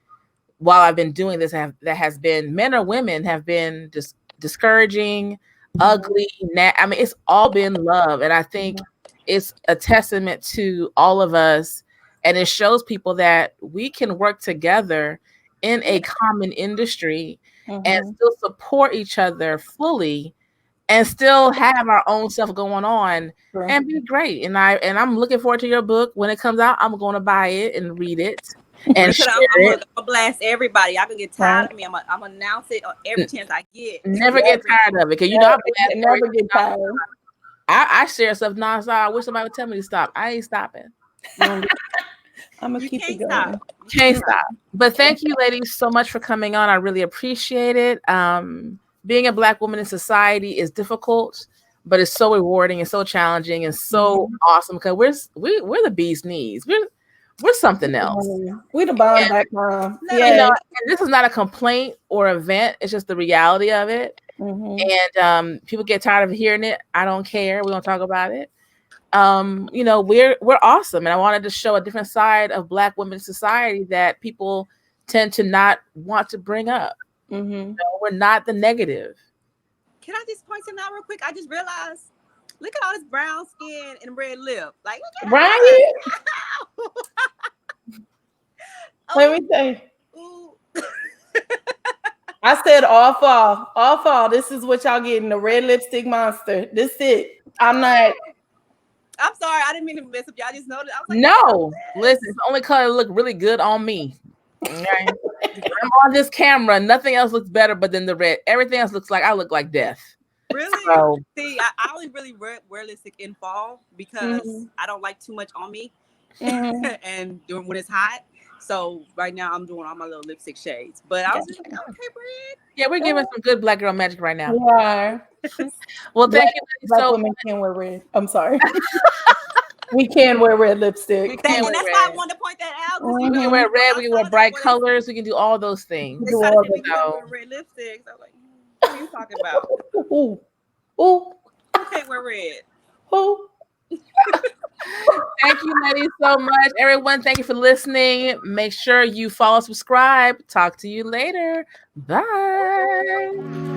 while I've been doing this that has been, men or women, have been just discouraging, ugly. It's all been love. And I think it's a testament to all of us. And it shows people that we can work together in a common industry and still support each other fully and still have our own stuff going on and be great. And I'm looking forward to your book. When it comes out, I'm going to buy it and read it. And I'm gonna blast everybody. Y'all can get tired of me. I'm gonna announce it on every chance I get. Never get tired of it, because I never get tired. I share stuff nonstop. I wish somebody would tell me to stop. I ain't stopping. I'm gonna keep it going. Can't stop. But thank you, ladies, so much for coming on. I really appreciate it. Being a Black woman in society is difficult, but it's so rewarding and so challenging and so awesome, because we're the bee's knees. We're something else. We the bomb.com. And this is not a complaint or event. It's just the reality of it. And people get tired of hearing it. I don't care. We don't talk about it. We're awesome. And I wanted to show a different side of Black women in society that people tend to not want to bring up. We're not the negative. Can I just point something out real quick? I just realized, look at all this brown skin and red lip. Like, look at right? Let me say. I said all fall. This is what y'all getting, the red lipstick monster. This it. I'm sorry, I didn't mean to mess up y'all. I just noticed. I was like, no, listen, it's the only color that look really good on me. Okay? I'm on this camera. Nothing else looks better but than the red. Everything else looks like I look like death. Really? So, see, I only really wear lipstick in fall because I don't like too much on me, and when it's hot. So right now I'm doing all my little lipstick shades. But I was just like, okay, red. Yeah, we're giving some good Black girl magic right now. We are. Well, thank you. Black women can wear red. I'm sorry. We can wear red lipstick. And that's why I wanted to point that out. We can wear red. We can wear bright colors. We can do all those things. They started to wear red lipsticks. I was like, what are you talking about? Ooh. You can't wear red. Ooh. Thank you, ladies, so much. Everyone, thank you for listening. Make sure you follow, subscribe. Talk to you later. Bye.